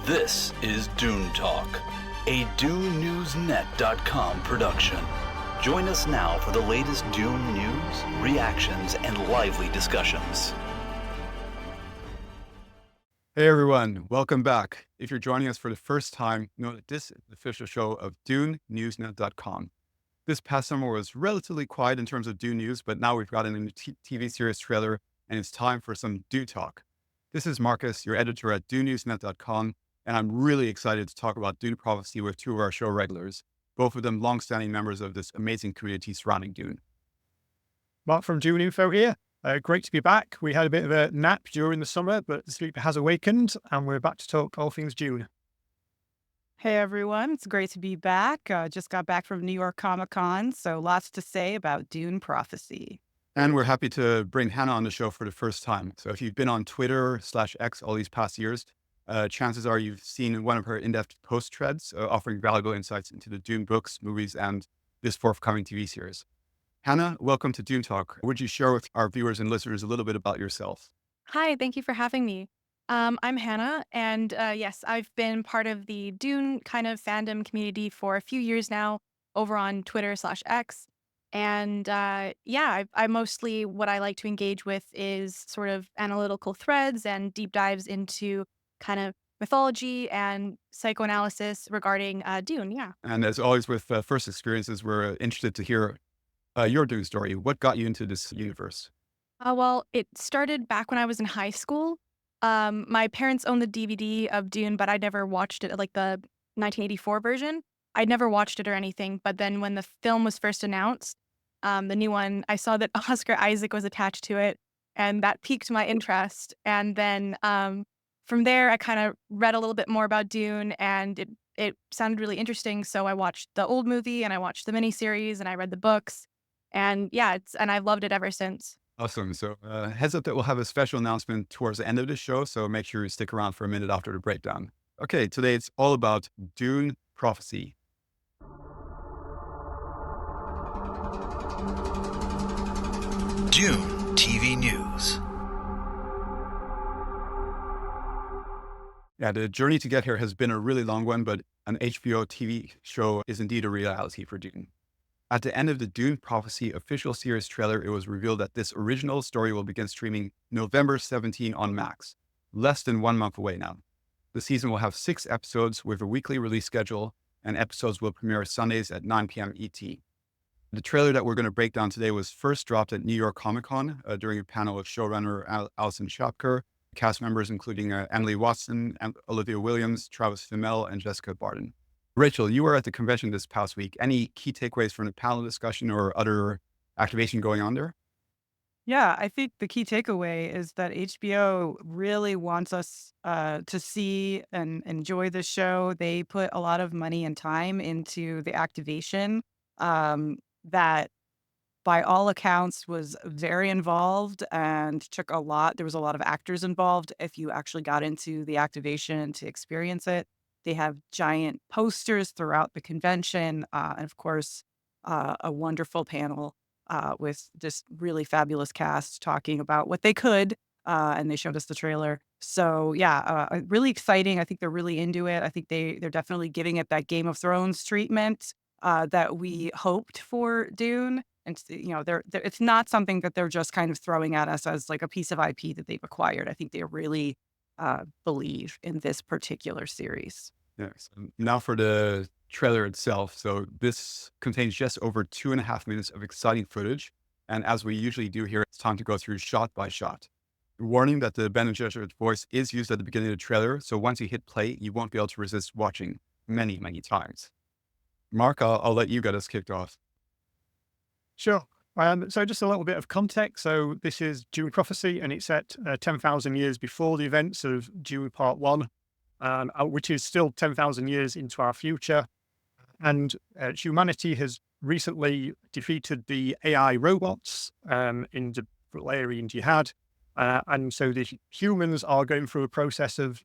This is DUNE TALK, a DUNENewsNet.com production. Join us now for the latest Dune news, reactions, and lively discussions. Hey everyone, welcome back. If you're joining us for the first time, know that this is the official show of DUNENewsNet.com. This past summer was relatively quiet in terms of Dune news, but now we've got a new TV series trailer, and it's time for some Dune Talk. This is Marcus, your editor at DUNENewsNet.com, and I'm really excited to talk about Dune Prophecy with two of our show regulars, both of them long-standing members of this amazing community surrounding Dune. Mark from Dune Info here. Great to be back. We had a bit of a nap during the summer, but the sleep has awakened, and we're back to talk all things Dune. Hey everyone, it's great to be back. Just got back from New York Comic-Con, so lots to say about Dune Prophecy. And we're happy to bring Hannah on the show for the first time. So if you've been on Twitter/X all these past years, chances are you've seen one of her in-depth post threads offering valuable insights into the Dune books, movies, and this forthcoming TV series. Hannah, welcome to Dune Talk. Would you share with our viewers and listeners a little bit about yourself? Hi, thank you for having me. I'm Hannah, and yes, I've been part of the Dune kind of fandom community for a few years now over on Twitter/X. And I mostly, what I like to engage with is sort of analytical threads and deep dives into kind of mythology and psychoanalysis regarding Dune. Yeah. And as always with first experiences, we're interested to hear your Dune story. What got you into this universe? Well, it started back when I was in high school. My parents owned the DVD of Dune, but I never watched it, like the 1984 version. I'd never watched it or anything. But then when the film was first announced, the new one, I saw that Oscar Isaac was attached to it, and that piqued my interest. And then from there, I kind of read a little bit more about Dune, and it sounded really interesting. So I watched the old movie, and I watched the miniseries, and I read the books, and yeah, and I've loved it ever since. Awesome. So heads up that we'll have a special announcement towards the end of the show. So make sure you stick around for a minute after the breakdown. Okay, today it's all about Dune Prophecy. Dune TV News. Yeah, the journey to get here has been a really long one, but an HBO TV show is indeed a reality for Dune. At the end of the Dune Prophecy official series trailer, it was revealed that this original story will begin streaming November 17 on Max, less than 1 month away now. The season will have 6 episodes with a weekly release schedule, and episodes will premiere Sundays at 9 p.m. ET. The trailer that we're going to break down today was first dropped at New York Comic-Con during a panel with showrunner Alison Shapker, cast members including Emily Watson, Olivia Williams, Travis Fimmel, and Jessica Barden. Rachel, you were at the convention this past week. Any key takeaways from the panel discussion or other activation going on there? Yeah, I think the key takeaway is that HBO really wants us to see and enjoy the show. They put a lot of money and time into the activation that, by all accounts, was very involved and took a lot. There was a lot of actors involved if you actually got into the activation to experience it. They have giant posters throughout the convention, and of course, a wonderful panel with just really fabulous cast talking about what they could, and they showed us the trailer. So yeah, really exciting. I think they're really into it. I think they're definitely giving it that Game of Thrones treatment that we hoped for Dune. And it's not something that they're just kind of throwing at us as like a piece of IP that they've acquired. I think they really believe in this particular series. Yes. Now for the trailer itself. So this contains just over 2.5 minutes of exciting footage. And as we usually do here, it's time to go through shot by shot. Warning that the Bene Gesserit voice is used at the beginning of the trailer. So once you hit play, you won't be able to resist watching many, many times. Mark, I'll let you get us kicked off. Sure. So just a little bit of context. So this is Dune Prophecy, and it's set 10,000 years before the events of Dune Part 1, which is still 10,000 years into our future. And humanity has recently defeated the AI robots in the Butlerian Jihad. And so the humans are going through a process of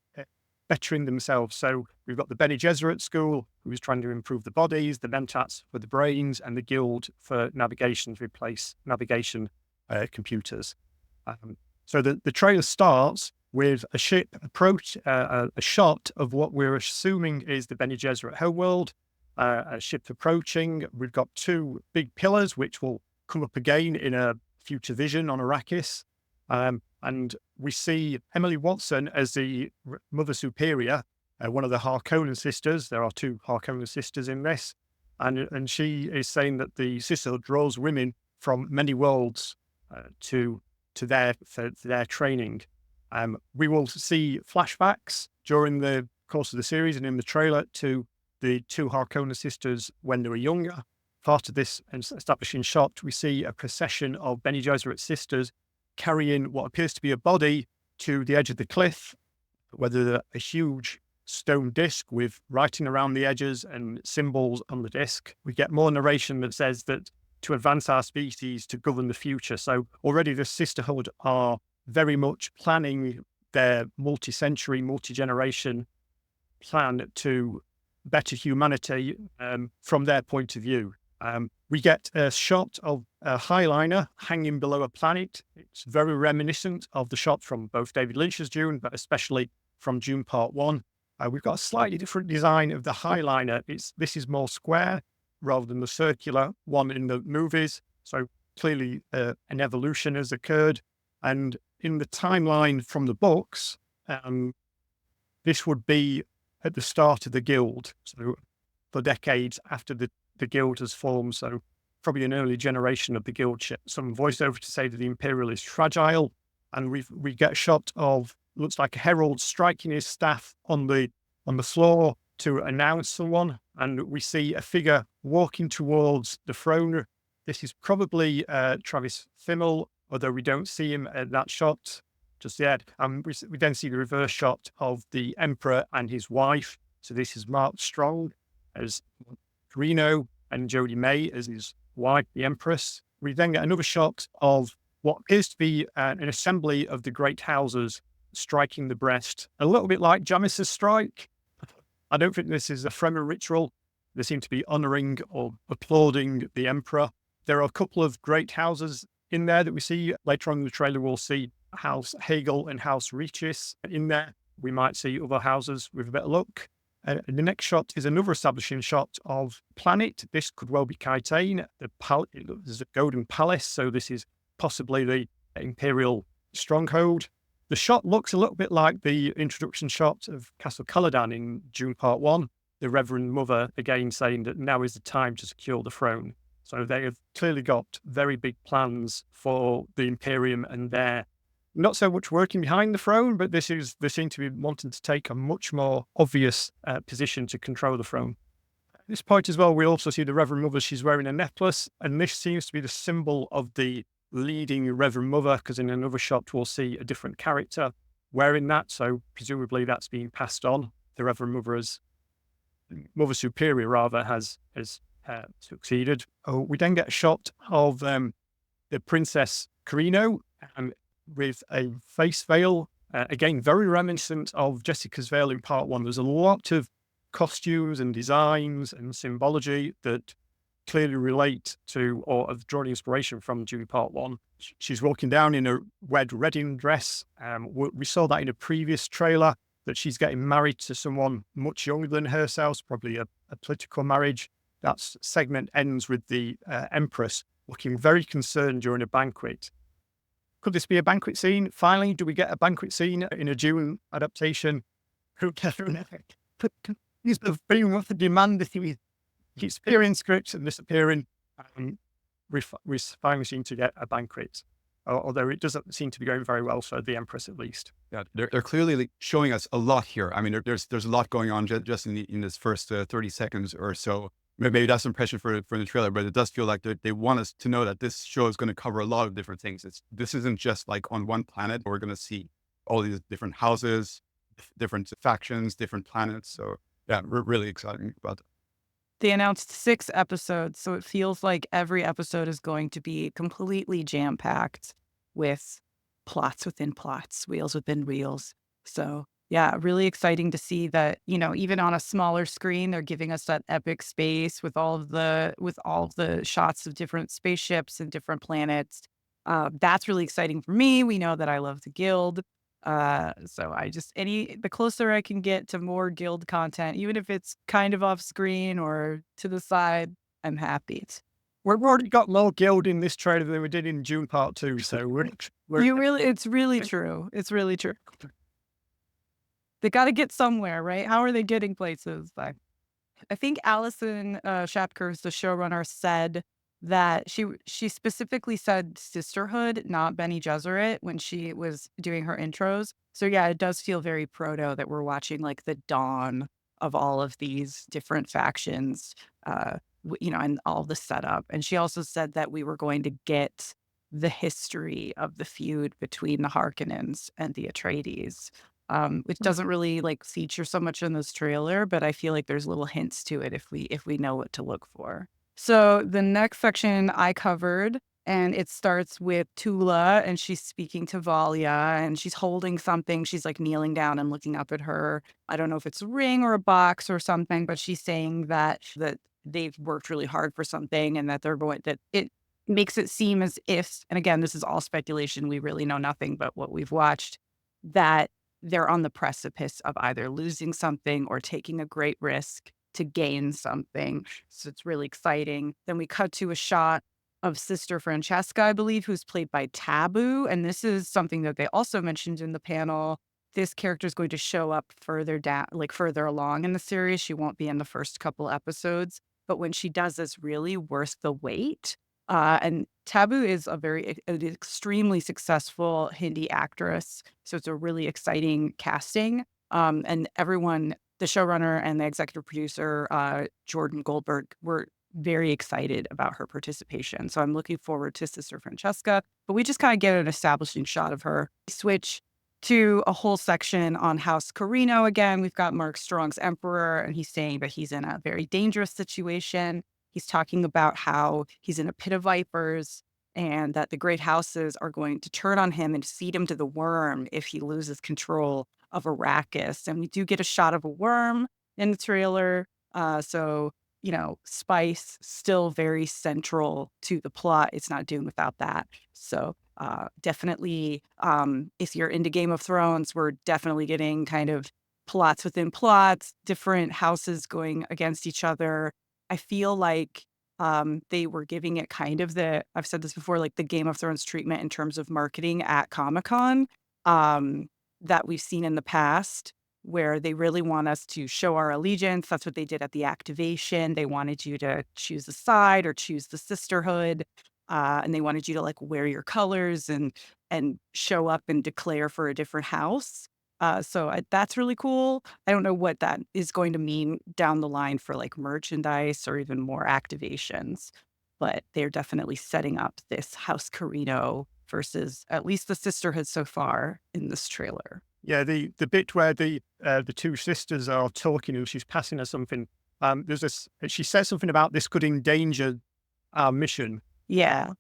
bettering themselves. So we've got the Bene Gesserit school, who is trying to improve the bodies, the Mentats for the brains, and the Guild for navigation to replace navigation computers. So the trailer starts with a ship approach, a shot of what we're assuming is the Bene Gesserit homeworld, a ship approaching. We've got two big pillars, which will come up again in a future vision on Arrakis. And we see Emily Watson as the Mother Superior, one of the Harkonnen Sisters. There are two Harkonnen Sisters in this. And she is saying that the sisterhood draws women from many worlds to their training. We will see flashbacks during the course of the series and in the trailer to the two Harkonnen sisters when they were younger. Part of this establishing shot, we see a procession of Bene Gesserit sisters carrying what appears to be a body to the edge of the cliff, whether a huge stone disc with writing around the edges and symbols on the disc. We get more narration that says that to advance our species, to govern the future. So already the sisterhood are very much planning their multi-century, multi-generation plan to better humanity from their point of view. We get a shot of a highliner hanging below a planet. It's very reminiscent of the shot from both David Lynch's Dune, but especially from Dune Part 1. We've got a slightly different design of the highliner. This is more square rather than the circular one in the movies. So clearly an evolution has occurred. And in the timeline from the books, this would be at the start of the guild. So for decades after the guild has formed. So probably an early generation of the guild ship. Some voiceover to say that the Imperial is fragile. And we get a shot of, looks like a herald striking his staff on the floor to announce someone. And we see a figure walking towards the throne. This is probably Travis Fimmel, although we don't see him at that shot just yet. We then see the reverse shot of the Emperor and his wife. So this is Mark Strong as Reno and Jodie May as his wife, the Empress. We then get another shot of what appears to be an assembly of the great houses striking the breast, a little bit like Jamis' strike. I don't think this is a Fremen ritual. They seem to be honouring or applauding the Emperor. There are a couple of great houses in there that we see. Later on in the trailer, we'll see House Hagel and House Regis in there. We might see other houses with a bit of luck. The next shot is another establishing shot of planet. This could well be Kaitane. There's a golden palace, so this is possibly the Imperial stronghold. The shot looks a little bit like the introduction shot of Castle Caladan in Dune Part 1. The Reverend Mother, again, saying that now is the time to secure the throne. So they have clearly got very big plans for the Imperium and their not so much working behind the throne, but they seem to be wanting to take a much more obvious position to control the throne. At this point as well, we also see the Reverend Mother. She's wearing a necklace, and this seems to be the symbol of the leading Reverend Mother, because in another shot we'll see a different character wearing that. So presumably that's being passed on. The Reverend Mother Superior rather has succeeded. We then get a shot of the Princess Carino with a face veil, again very reminiscent of Jessica's veil in Part 1. There's a lot of costumes and designs and symbology that clearly relate to or have drawn inspiration from Dune Part 1. She's walking down in a red wedding dress. We saw that in a previous trailer, that she's getting married to someone much younger than herself, probably a political marriage. That segment ends with the Empress looking very concerned during a banquet. Could this be a banquet scene? Finally, do we get a banquet scene in a Dune adaptation? Who cares? He's being with the demand that he keeps appearing scripts and disappearing. We finally seem to get a banquet, although it doesn't seem to be going very well for the Empress, at least. Yeah, they're clearly showing us a lot here. I mean, there's a lot going on just in this first 30 seconds or so. Maybe that's impression for the trailer, but it does feel like they want us to know that this show is going to cover a lot of different things. This isn't just like on one planet. We're going to see all these different houses, different factions, different planets. So yeah, we're really excited about that. They announced 6 episodes, so it feels like every episode is going to be completely jam-packed with plots within plots, wheels within wheels. So yeah, really exciting to see that, even on a smaller screen, they're giving us that epic space with all of the shots of different spaceships and different planets. That's really exciting for me. We know that I love the Guild. So the closer I can get to more guild content, even if it's kind of off screen or to the side, I'm happy. We've already got more guild in this trailer than we did in June Part 2, so It's really true. It's really true. They got to get somewhere, right? How are they getting places? Like, I think Alison Shapker, the showrunner, said that she specifically said sisterhood, not Bene Gesserit, when she was doing her intros. So yeah, it does feel very proto that we're watching like the dawn of all of these different factions, and all the setup. And she also said that we were going to get the history of the feud between the Harkonnens and the Atreides, which doesn't really like feature so much in this trailer, but I feel like there's little hints to it if we know what to look for. So the next section I covered, and it starts with Tula, and she's speaking to Valia, and she's holding something. She's like kneeling down and looking up at her. I don't know if it's a ring or a box or something, but she's saying that they've worked really hard for something, and that that it makes it seem as if, and again, this is all speculation. We really know nothing but what we've watched, that they're on the precipice of either losing something or taking a great risk to gain something. So it's really exciting. Then we cut to a shot of Sister Francesca, I believe, who's played by Taboo. And this is something that they also mentioned in the panel. This character is going to show up further down, like further along in the series. She won't be in the first couple episodes, but when she does, it's really worth the wait. And Taboo is an extremely successful Hindi actress. So it's a really exciting casting. And everyone, the showrunner and the executive producer, Jordan Goldberg, were very excited about her participation. So I'm looking forward to Sister Francesca, but we just kind of get an establishing shot of her. Switch to a whole section on House Carino again. We've got Mark Strong's Emperor, and he's saying that he's in a very dangerous situation. He's talking about how he's in a pit of vipers and that the great houses are going to turn on him and feed him to the worm if he loses control of Arrakis. And we do get a shot of a worm in the trailer. So, spice still very central to the plot. It's not Dune without that. So definitely, if you're into Game of Thrones, we're definitely getting kind of plots within plots, different houses going against each other. I feel like they were giving it kind of I've said this before, like the Game of Thrones treatment in terms of marketing at Comic-Con that we've seen in the past, where they really want us to show our allegiance. That's what they did at the activation. They wanted you to choose a side or choose the sisterhood. And they wanted you to like wear your colors and show up and declare for a different house. So that's really cool. I don't know what that is going to mean down the line for like merchandise or even more activations, but they're definitely setting up this House Carino versus at least the sisterhood so far in this trailer. Yeah, the bit where the two sisters are talking and she's passing her something. She says something about this could endanger our mission. Yeah.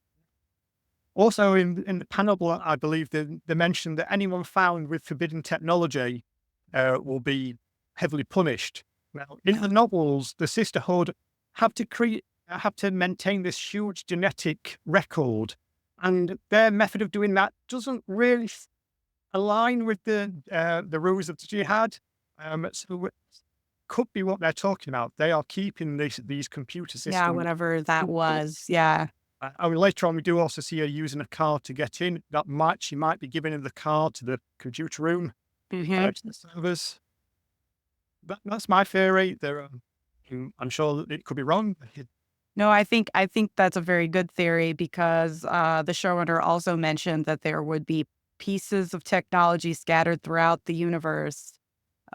Also, in the panel, I believe they mentioned that anyone found with forbidden technology will be heavily punished. Now, in the novels, the sisterhood have to maintain this huge genetic record, and their method of doing that doesn't really align with the rules of the Jihad. So it could be what they're talking about. They are keeping these computer systems. Yeah, whatever that was. Yeah. Later on, we do also see her using a card to get in. She might be giving him the card to the computer room, to the servers. That's my theory. I'm sure that it could be wrong. No, I think that's a very good theory because the showrunner also mentioned that there would be pieces of technology scattered throughout the universe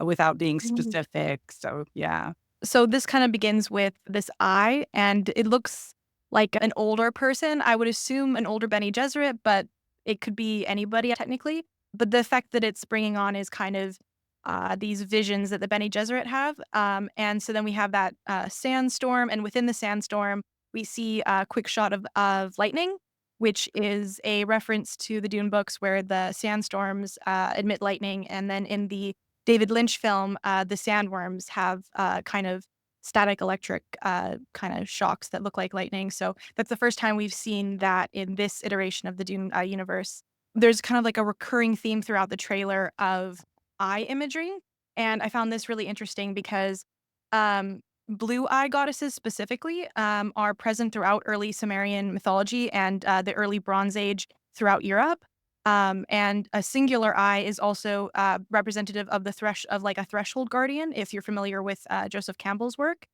without being specific. So, yeah. So this kind of begins with this eye, and it looks like an older person. I would assume an older Bene Gesserit, but it could be anybody technically. But the effect that it's bringing on is kind of these visions that the Bene Gesserit have. And so then we have that sandstorm, and within the sandstorm, we see a quick shot of lightning, which is a reference to the Dune books where the sandstorms emit lightning. And then in the David Lynch film, the sandworms have kind of static electric kind of shocks that look like lightning. So that's the first time we've seen that in this iteration of the Dune universe. there's kind of like a recurring theme throughout the trailer of eye imagery. And I found this really interesting because blue eye goddesses specifically are present throughout early Sumerian mythology and the early Bronze Age throughout Europe. And a singular eye is also representative of like a threshold guardian, if you're familiar with Joseph Campbell's work.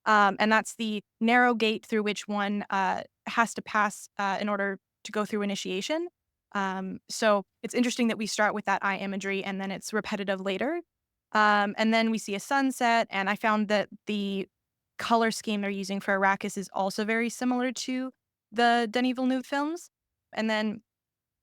And that's the narrow gate through which one has to pass in order to go through initiation. So it's interesting that we start with that eye imagery and then it's repetitive later. And then we see a sunset, and I found that the color scheme they're using for Arrakis is also very similar to the Denis Villeneuve films. And then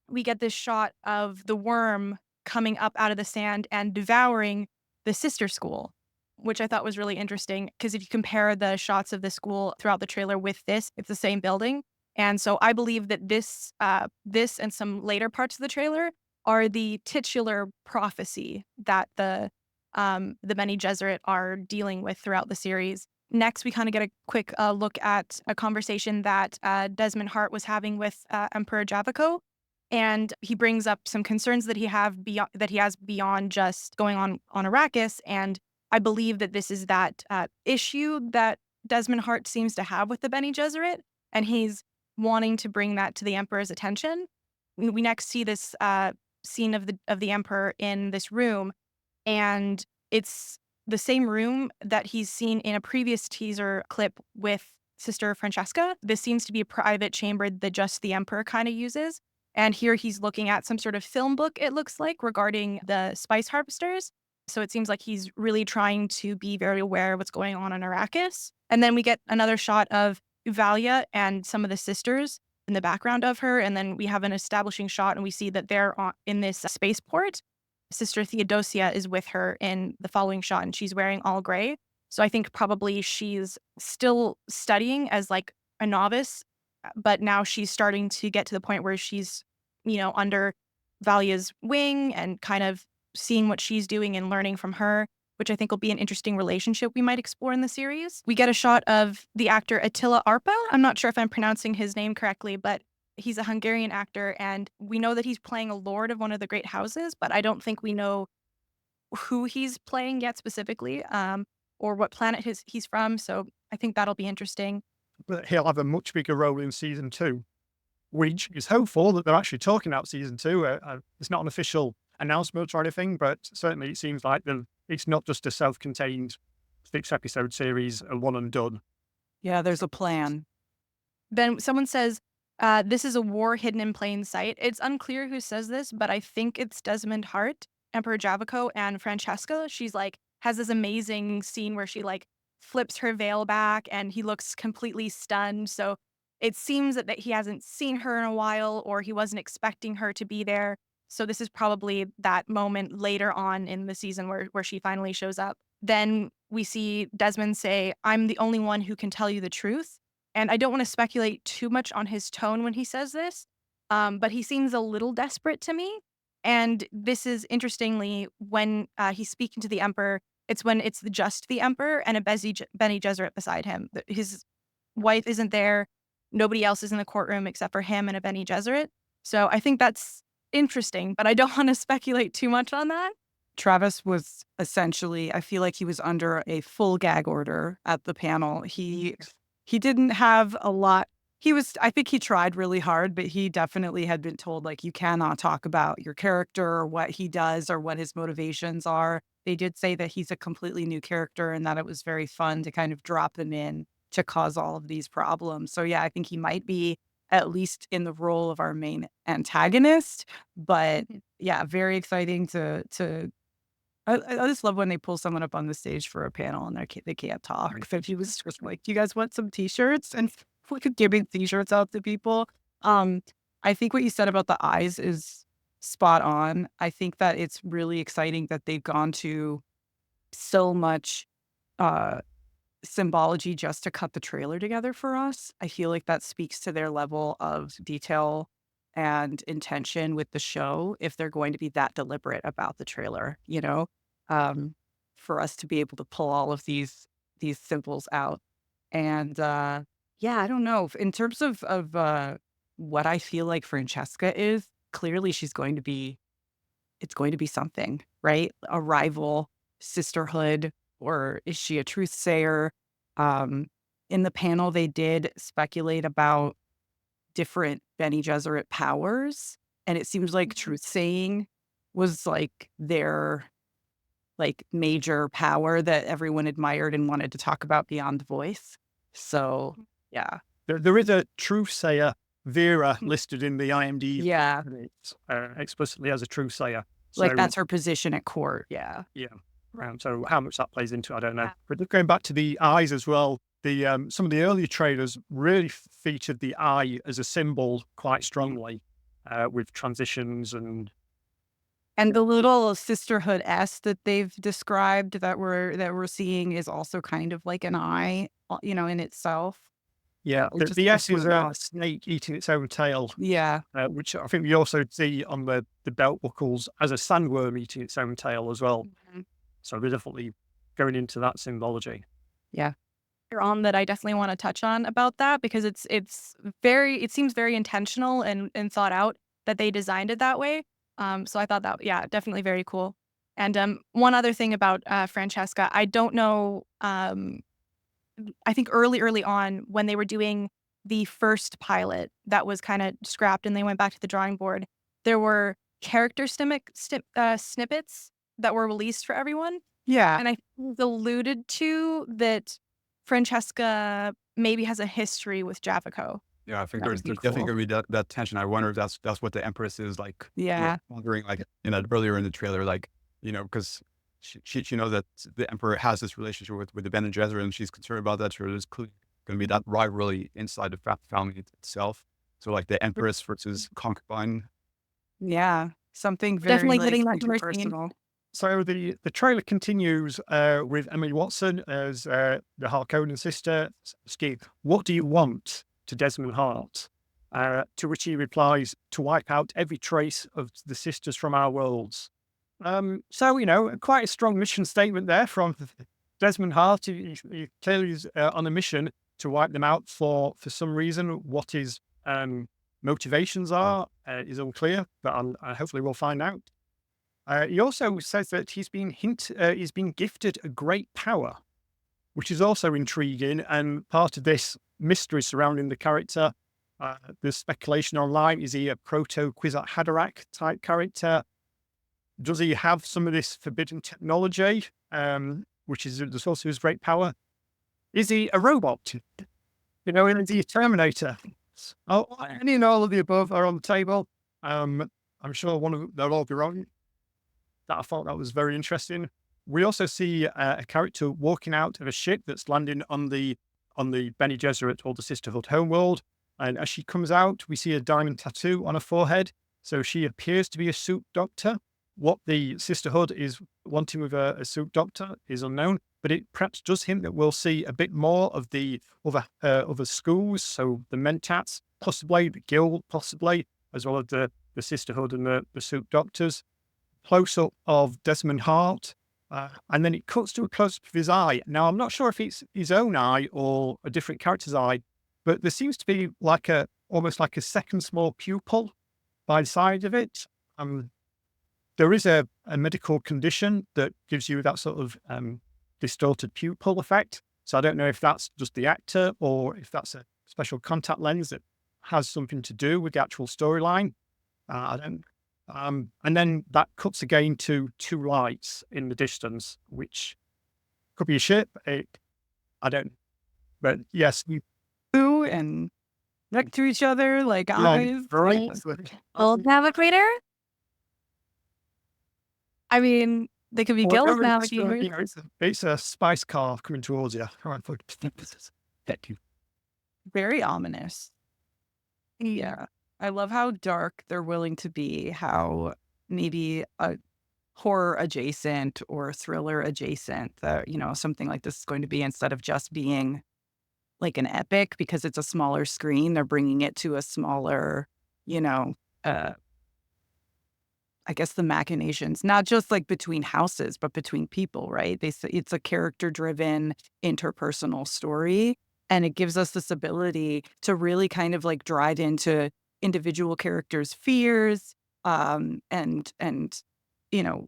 we get this shot of the worm coming up out of the sand and devouring the sister school, which I thought was really interesting because if you compare the shots of the school throughout the trailer with this, it's the same building. And so I believe that this and some later parts of the trailer are the titular prophecy that the Bene Gesserit are dealing with throughout the series. Next, we kind of get a quick look at a conversation that Desmond Hart was having with Emperor Javaco, and he brings up some concerns that he has beyond just going on Arrakis. And I believe that this is that issue that Desmond Hart seems to have with the Bene Gesserit, and he's wanting to bring that to the Emperor's attention. We next see this scene of the Emperor in this room, and it's the same room that he's seen in a previous teaser clip with Sister Francesca. This seems to be a private chamber that just the Emperor kind of uses. And here he's looking at some sort of film book, it looks like, regarding the spice harvesters. So it seems like he's really trying to be very aware of what's going on in Arrakis. And then we get another shot of Uvalia and some of the sisters in the background of her. And then we have an establishing shot and we see that they're in this spaceport. Sister Theodosia is with her in the following shot, and she's wearing all gray. So I think probably she's still studying as like a novice, but now she's starting to get to the point where she's, under Valia's wing and kind of seeing what she's doing and learning from her, which I think will be an interesting relationship we might explore in the series. We get a shot of the actor Attila Arpa. I'm not sure if I'm pronouncing his name correctly, but he's a Hungarian actor, and we know that he's playing a lord of one of the great houses, but I don't think we know who he's playing yet specifically, or what planet he's from. So I think that'll be interesting. But he'll have a much bigger role in season 2, which is hopeful that they're actually talking about season 2. It's not an official announcement or anything, but certainly it seems like it's not just a self-contained 6-episode series, a one and done. Yeah, there's a plan. Then someone says, this is a war hidden in plain sight. It's unclear who says this, but I think it's Desmond Hart, Emperor Javaco, and Francesca. She's like, has this amazing scene where she like flips her veil back and he looks completely stunned. So it seems that he hasn't seen her in a while, or he wasn't expecting her to be there. So this is probably that moment later on in the season where she finally shows up. Then we see Desmond say, I'm the only one who can tell you the truth. And I don't want to speculate too much on his tone when he says this, but he seems a little desperate to me. And this is interestingly when he's speaking to the Emperor, it's when it's just the Emperor and a Bene Gesserit beside him. His wife isn't there. Nobody else is in the courtroom except for him and a Bene Gesserit. So I think that's interesting, but I don't want to speculate too much on that. Travis was essentially, I feel like he was under a full gag order at the panel. He didn't have a lot. I think he tried really hard, but he definitely had been told, like, you cannot talk about your character or what he does or what his motivations are. They did say that he's a completely new character and that it was very fun to kind of drop him in to cause all of these problems. So yeah, I think he might be at least in the role of our main antagonist, but yeah, very exciting to I just love when they pull someone up on the stage for a panel and they can't talk. So he was just like, "Do you guys want some T-shirts?" And we could give T-shirts out to people. I think what you said about the eyes is spot on. I think that it's really exciting that they've gone to so much symbology just to cut the trailer together for us. I feel like that speaks to their level of detail and intention with the show if they're going to be that deliberate about the trailer, for us to be able to pull all of these symbols out. And yeah, I don't know. In terms of what I feel like Francesca is, clearly it's going to be something, right? A rival sisterhood, or is she a truth sayer? In the panel, they did speculate about different Bene Gesserit powers, and it seems like truth saying was like their like major power that everyone admired and wanted to talk about beyond the voice. So yeah, There is a truth sayer, Vera, listed in the IMDb. yeah, Explicitly as a truth sayer. like So, that's her position at court. Yeah, yeah. So how much that plays into it, I don't know. Yeah. But going back to the eyes as well, the some of the earlier trailers really featured the eye as a symbol quite strongly, with transitions and and the little sisterhood S that they've described that we're seeing is also kind of like an eye, in itself. yeah. Which The is S is a nice. snake eating its own tail, Yeah, which I think we also see on the belt buckles as a sandworm eating its own tail as well. Mhm. So they're definitely going into that symbology. yeah, You're on that I definitely want to touch on about that, because it seems very intentional and thought out that they designed it that way. So I thought that, yeah, definitely very cool. And one other thing about Francesca, I don't know. I think early on when they were doing the first pilot that was kind of scrapped and they went back to the drawing board, there were character snippets that were released for everyone. yeah. And I alluded to that Francesca maybe has a history with Javaco. Yeah, I think That there's would be definitely cool. going to be that tension. I wonder if that's what the Empress is like. Yeah. Wondering like earlier in the trailer, like because she knows that the Emperor has this relationship with the Bene Gesserit, and she's concerned about that. So there's going to be that rivalry inside the family itself. So like the Empress versus concubine. Yeah, something very Definitely like getting that to our scene. personal. So the trailer continues with Emily Watson as the Harkonnen sister. Asking, "What do you want?" to Desmond Hart, to which he replies, "To wipe out every trace of the sisters from our worlds." So quite a strong mission statement there from Desmond Hart. He clearly is on a mission to wipe them out for some reason. What his motivations are is unclear, but hopefully we'll find out. He also says that he's been gifted a great power, which is also intriguing and part of this mystery surrounding the character. There's speculation online: is he a proto Kwisatz Haderach type character? Does he have some of this forbidden technology, which is the source of his great power? Is he a robot? Is he a Terminator? Oh, any and all of the above are on the table. I'm sure they'll all be wrong. I thought that was very interesting. We also see a character walking out of a ship that's landing on the Bene Gesserit, or the Sisterhood homeworld. And as she comes out, we see a diamond tattoo on her forehead. So she appears to be a suit doctor. What the Sisterhood is wanting with a suit doctor is unknown, but it perhaps does hint that we'll see a bit more of the other schools. So the Mentats, possibly the Guild, possibly, as well as the Sisterhood and the suit doctors. Close up of Desmond Hart, and then it cuts to a close up of his eye. Now, I'm not sure if it's his own eye or a different character's eye, but there seems to be almost like a second small pupil by the side of it. There is a medical condition that gives you that sort of distorted pupil effect. So I don't know if that's just the actor or if that's a special contact lens that has something to do with the actual storyline. I don't. And then that cuts again to two lights in the distance, which could be a ship. I don't. But yes, we Ooh, and next to each other like eyes. right. Old navigator? I mean, they could be guild navigators. It's a spice car coming towards you. All right, thank you. Very ominous. Yeah. I love how dark they're willing to be, how maybe a horror adjacent or thriller adjacent that, something like this is going to be, instead of just being like an epic because it's a smaller screen, they're bringing it to a smaller, I guess the machinations, not just like between houses, but between people, right? It's a character-driven interpersonal story, and it gives us this ability to really kind of like drive into individual characters' fears and you know,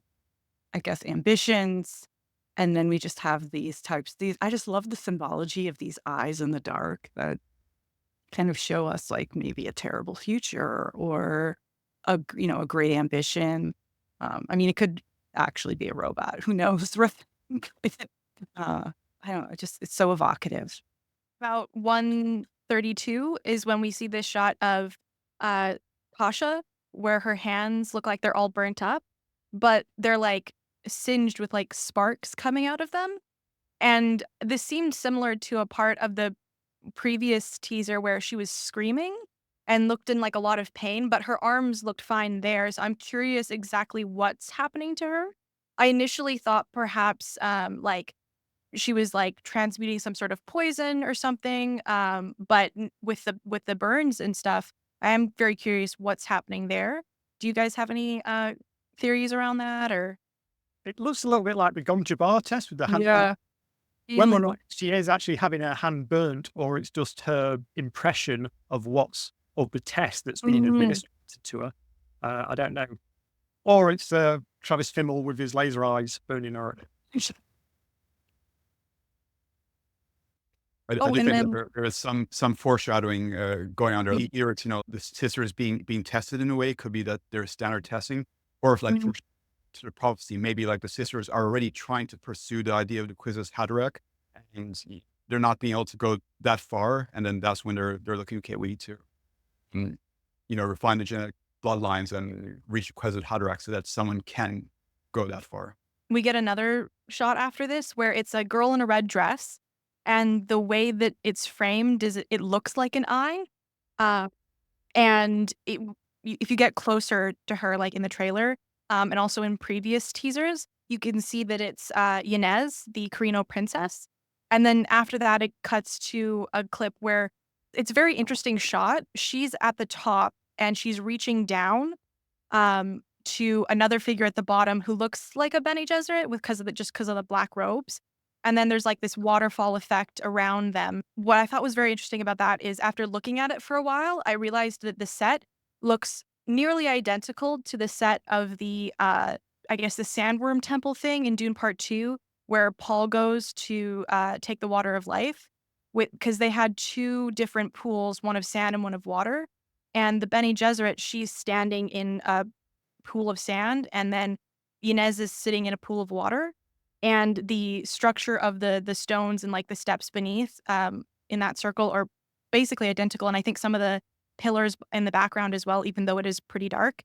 I guess ambitions. And then we just have these types. I just love the symbology of these eyes in the dark that kind of show us like maybe a terrible future or a great ambition. I mean, it could actually be a robot. Who knows? I don't know. It's so evocative. About 132 is when we see this shot of Pasha, where her hands look like they're all burnt up, but they're like singed with like sparks coming out of them. And this seemed similar to a part of the previous teaser where she was screaming and looked in like a lot of pain, but her arms looked fine there. So I'm curious exactly what's happening to her. I initially thought perhaps like she was like transmuting some sort of poison or something. But with the burns and stuff, I am very curious what's happening there. Do you guys have any theories around that or? It looks a little bit like the Gom Jabbar test with the hand. Yeah. Whether or not she is actually having her hand burnt, or it's just her impression of the test that's being administered to her. I don't know. Or it's Travis Fimmel with his laser eyes burning her. I Oh, do and think then that there is some foreshadowing going on there. Either it's, the sisters being tested in a way, could be that there's standard testing, or if like to the prophecy, maybe like the sisters are already trying to pursue the idea of the Kwisatz Haderach, and they're not being able to go that far, and then that's when they're looking, okay, we need to, refine the genetic bloodlines and reach Kwisatz Haderach so that someone can go that far. we get another shot after this where it's a girl in a red dress, and the way that it's framed is it looks like an eye. And if you get closer to her, like in the trailer, and also in previous teasers, you can see that it's Yanez, the Carino princess. And then after that, it cuts to a clip where it's a very interesting shot. She's at the top and she's reaching down to another figure at the bottom who looks like a Bene Gesserit because of the black robes. And then there's like this waterfall effect around them. What I thought was very interesting about that is after looking at it for a while, I realized that the set looks nearly identical to the set of the, I guess, the Sandworm Temple thing in Dune Part 2, where Paul goes to take the water of life, because they had two different pools, one of sand and one of water. And the Bene Gesserit, she's standing in a pool of sand, and then Yanez is sitting in a pool of water. And the structure of the stones and like the steps beneath in that circle are basically identical. And I think some of the pillars in the background as well, even though it is pretty dark.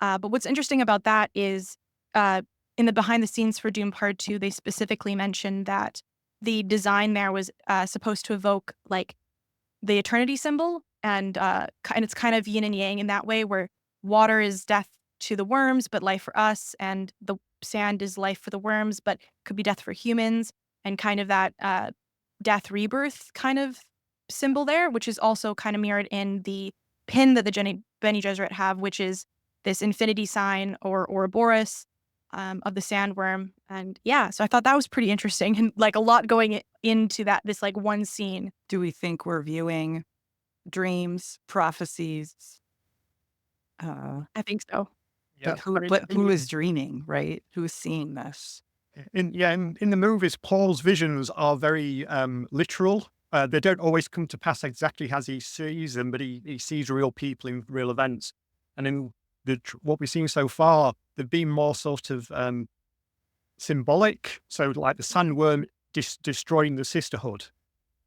But what's interesting about that is in the behind the scenes for Dune Part 2, they specifically mentioned that the design there was supposed to evoke like the eternity symbol. And it's kind of yin and yang in that way, where water is death to the worms, but life for us. And the sand is life for the worms, but could be death for humans. And kind of that death rebirth kind of symbol there, which is also kind of mirrored in the pin that the Bene Gesserit have, which is this infinity sign or Ouroboros of the sandworm. And yeah, so I thought that was pretty interesting and like a lot going into this like one scene. Do we think we're viewing dreams, prophecies? I think so. Yeah. But who is dreaming, right? Who is seeing this? In the movies, Paul's visions are very literal. They don't always come to pass exactly as he sees them, but he sees real people in real events. And in what we've seen so far, they've been more sort of symbolic. So like the sandworm destroying the sisterhood,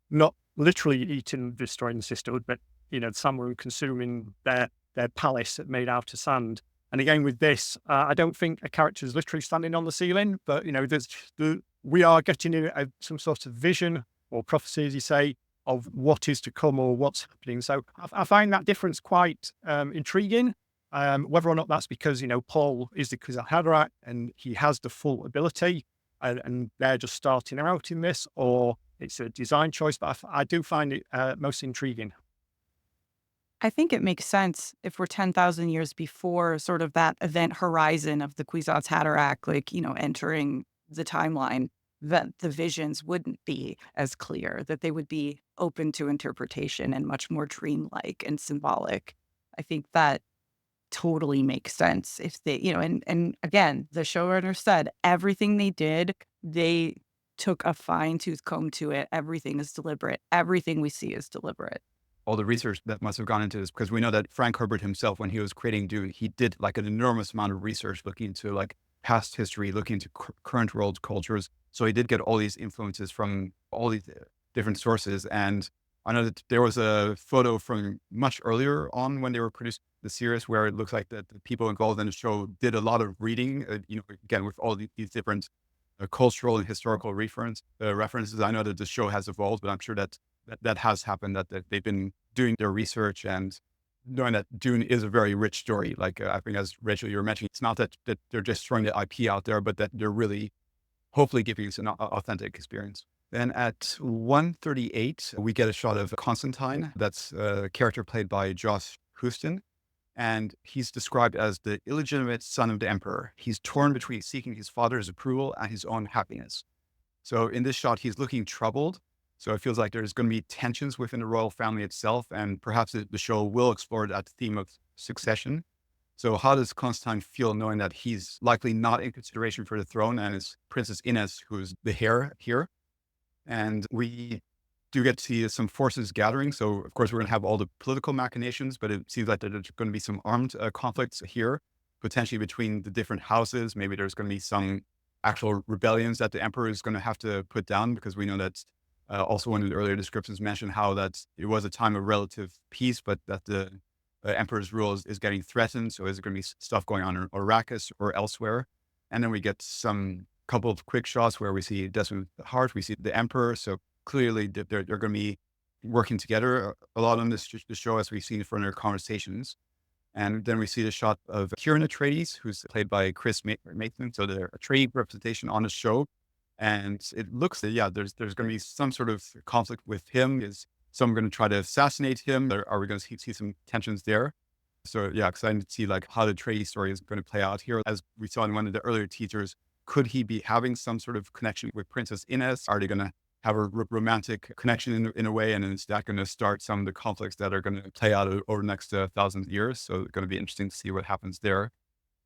not literally destroying the sisterhood, but the sandworm consuming their palace made out of sand. And again, with this, I don't think a character is literally standing on the ceiling, but we are getting some sort of vision or prophecy, as you say, of what is to come or what's happening. So I find that difference quite intriguing. Whether or not that's because Paul is the Kwisatz Haderach and he has the full ability, and they're just starting out in this, or it's a design choice. But I do find it most intriguing. I think it makes sense if we're 10,000 years before sort of that event horizon of the Kwisatz Haderach, like, entering the timeline, that the visions wouldn't be as clear, that they would be open to interpretation and much more dreamlike and symbolic. I think that totally make sense if they, and again, the showrunner said everything they did, they took a fine-tooth comb to it. Everything is deliberate. Everything we see is deliberate. All the research that must have gone into this, because we know that Frank Herbert himself, when he was creating Dune, he did like an enormous amount of research looking into like past history, looking into current world cultures. So he did get all these influences from all these different sources. And I know that there was a photo from much earlier on when they were producing the series where it looks like that the people involved in the show did a lot of reading, again, with all these different cultural and historical references. I know that the show has evolved, but I'm sure that has happened, that they've been doing their research and knowing that Dune is a very rich story. Like I think, as Rachel, you were mentioning, it's not that they're just throwing the IP out there, but that they're really hopefully giving us an authentic experience. Then at 1:38, we get a shot of Constantine. That's a character played by Josh Huston. And he's described as the illegitimate son of the emperor. He's torn between seeking his father's approval and his own happiness. So in this shot, he's looking troubled. So it feels like there's going to be tensions within the royal family itself. And perhaps the show will explore that theme of succession. So how does Constantine feel knowing that he's likely not in consideration for the throne, and it's Princess Ines who's the heir here? And we do get to see some forces gathering. So of course, we're going to have all the political machinations, but it seems like there's going to be some armed conflicts here, potentially between the different houses. Maybe there's going to be some actual rebellions that the emperor is going to have to put down, because we know that also one of the earlier descriptions mentioned how that it was a time of relative peace, but that the emperor's rule is getting threatened. So is there going to be stuff going on in Arrakis or elsewhere? And then we get some couple of quick shots where we see Desmond Hart, we see the emperor. So clearly they're going to be working together a lot on this show, as we've seen from their conversations. And then we see the shot of Kieran Atreides, who's played by Chris Maitland. So the Atreides representation on the show. And it looks that, there's going to be some sort of conflict with him. Is someone going to try to assassinate him? Or are we going to see some tensions there? So excited to see like how the Atreides story is going to play out here. As we saw in one of the earlier teasers, could he be having some sort of connection with Princess Ines? Are they going to have a romantic connection in a way? And is that going to start some of the conflicts that are going to play out over the next 1,000 years? So it's going to be interesting to see what happens there.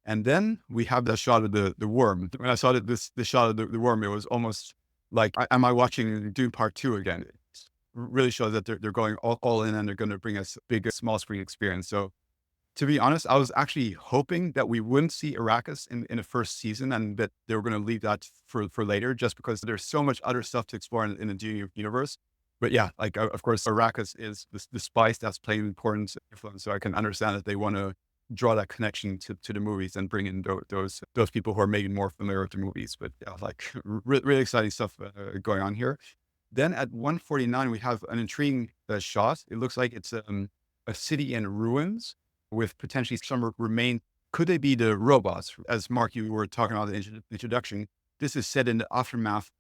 And then we have the shot of the worm. When I saw the shot of the worm, it was almost like, am I watching Dune Part 2 again? It really shows that they're going all in, and they're going to bring us a big small screen experience. So to be honest, I was actually hoping that we wouldn't see Arrakis in the first season, and that they were going to leave that for later, just because there's so much other stuff to explore in the Dune universe. But of course, Arrakis is the spice that's playing an important influence. So I can understand that they want to draw that connection to the movies and bring in those people who are maybe more familiar with the movies. But really exciting stuff going on here. Then at 1:49, we have an intriguing shot. It looks like it's a city in ruins with potentially some remain. Could they be the robots? As Mark, you were talking about in the introduction, this is set in the aftermath.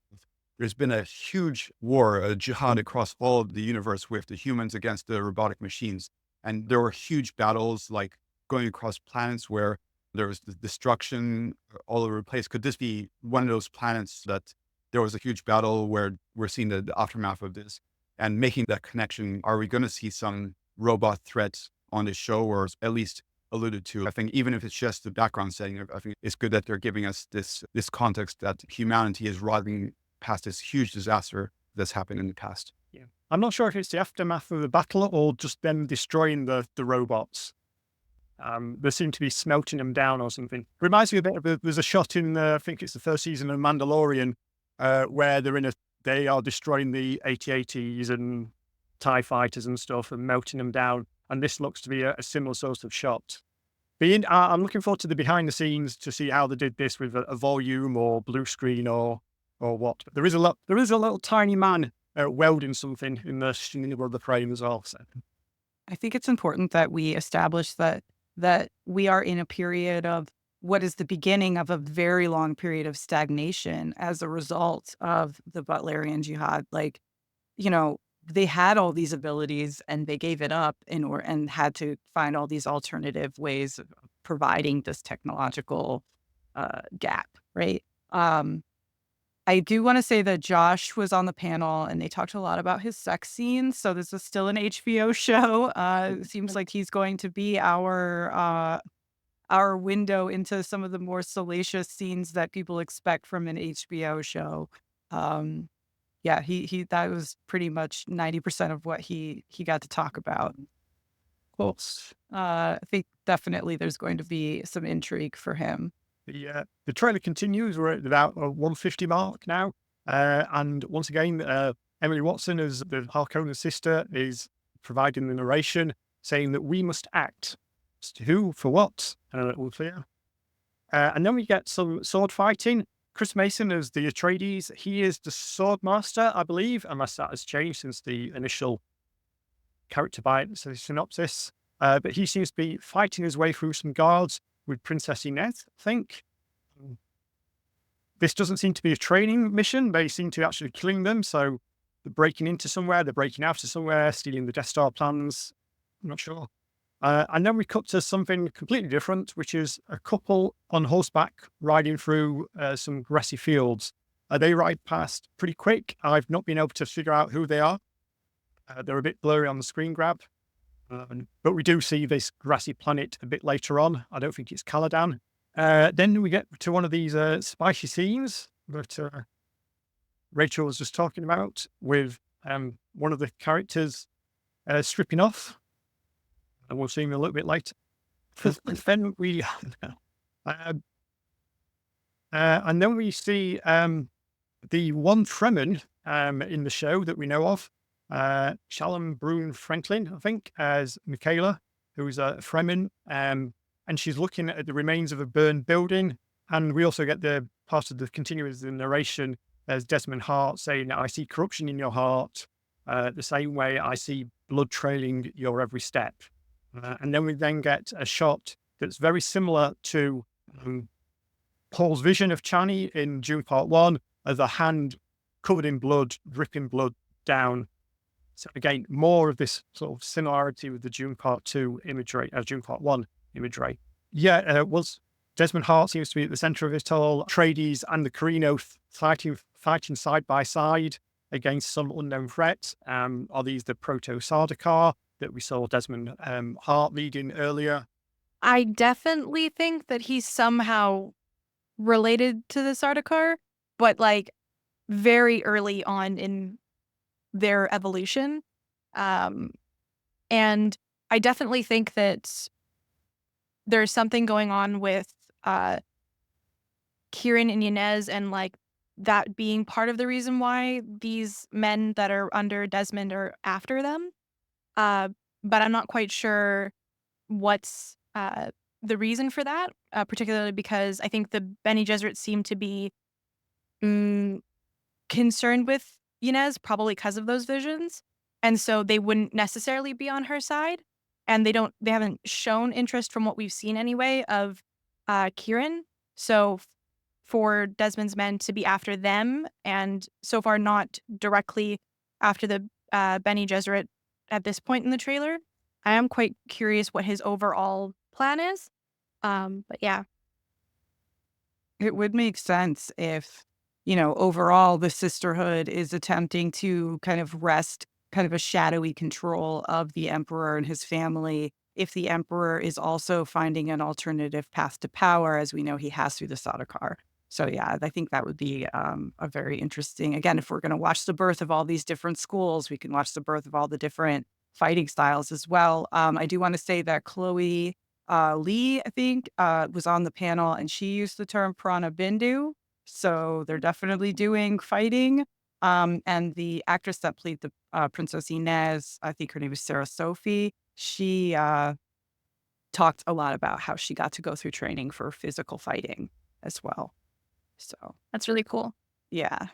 There's been a huge war, a jihad across all of the universe with the humans against the robotic machines. And there were huge battles like going across planets where there was the destruction all over the place. Could this be one of those planets that there was a huge battle where we're seeing the aftermath of this and making that connection? Are we going to see some robot threats on the show, or at least alluded to? I think even if it's just the background setting, I think it's good that they're giving us this context that humanity is rising past this huge disaster that's happened in the past. Yeah, I'm not sure if it's the aftermath of the battle or just them destroying the robots. They seem to be smelting them down or something. Reminds me a bit of there's a shot in I think it's the first season of Mandalorian where they are destroying the AT-ATs and TIE fighters and stuff and melting them down. And this looks to be a similar sort of shot. I'm looking forward to the behind the scenes to see how they did this with a volume or blue screen or what. But there is a little tiny man welding something in the middle of the frame as well. So I think it's important that we establish that we are in a period of what is the beginning of a very long period of stagnation as a result of the Butlerian Jihad. They had all these abilities and they gave it up and had to find all these alternative ways of providing this technological gap, right? I I do want to say that Josh was on the panel and they talked a lot about his sex scenes. So this is still an HBO show. It seems like he's going to be our window into some of the more salacious scenes that people expect from an HBO show. Yeah, he that was pretty much 90% of what he got to talk about. Cool. I think definitely there's going to be some intrigue for him. The trailer continues. We're at about a 150 mark now. And once again, Emily Watson, as the Harkonnen sister, is providing the narration, saying that we must act. As to who, for what, all clear. And then we get some sword fighting. Chris Mason as the Atreides. He is the sword master, I believe, unless that has changed since the initial character bite, so the synopsis. But he seems to be fighting his way through some guards with Princess Inez, I think. This doesn't seem to be a training mission. They seem to be actually killing them. So they're breaking into somewhere, they're breaking out of somewhere, stealing the Death Star plans. I'm not sure. And then we cut to something completely different, which is a couple on horseback riding through some grassy fields. They ride past pretty quick. I've not been able to figure out who they are. They're a bit blurry on the screen grab. But we do see this grassy planet a bit later on. I don't think it's Caladan. Then we get to one of these spicy scenes that Rachel was just talking about with one of the characters stripping off. And we'll see him a little bit later. Then we, and then we see the one Fremen in the show that we know of, Shalom Brune Franklin, I think, as Michaela, who's a Fremen, and she's looking at the remains of a burned building. And we also get the part of the continuous narration as Desmond Hart saying, "I see corruption in your heart, the same way I see blood trailing your every step." And then we get a shot that's very similar to Paul's vision of Chani in Dune Part 1, as a hand covered in blood, dripping blood down. So again, more of this sort of similarity with the Dune Part 2 imagery, Dune Part 1 imagery. Was Desmond Hart seems to be at the center of it all. Atreides and the Carino fighting side by side against some unknown threat. Are these the proto-Sardaukar that we saw Desmond Hart leading earlier? I definitely think that he's somehow related to the Sardaukar, but like very early on in their evolution. And I definitely think that there's something going on with Kieran and Yanez, and like that being part of the reason why these men that are under Desmond are after them. But I'm not quite sure what's the reason for that, particularly because I think the Bene Gesserit seem to be concerned with Yanez, probably because of those visions. And so they wouldn't necessarily be on her side. And they haven't shown interest from what we've seen anyway of Kieran. So for Desmond's men to be after them, and so far not directly after the Bene Gesserit at this point in the trailer, I am quite curious what his overall plan is. But yeah. It would make sense if, overall the sisterhood is attempting to kind of wrest kind of a shadowy control of the emperor and his family. If the emperor is also finding an alternative path to power, as we know he has through the Sardaukar. So yeah, I think that would be a very interesting, again, if we're going to watch the birth of all these different schools, we can watch the birth of all the different fighting styles as well. I do want to say that Chloe Lee, I think, was on the panel, and she used the term Prana Bindu. So they're definitely doing fighting. And the actress that played the Princess Inez, I think her name is Sarah Sophie, she talked a lot about how she got to go through training for physical fighting as well. So That's really cool. yeah.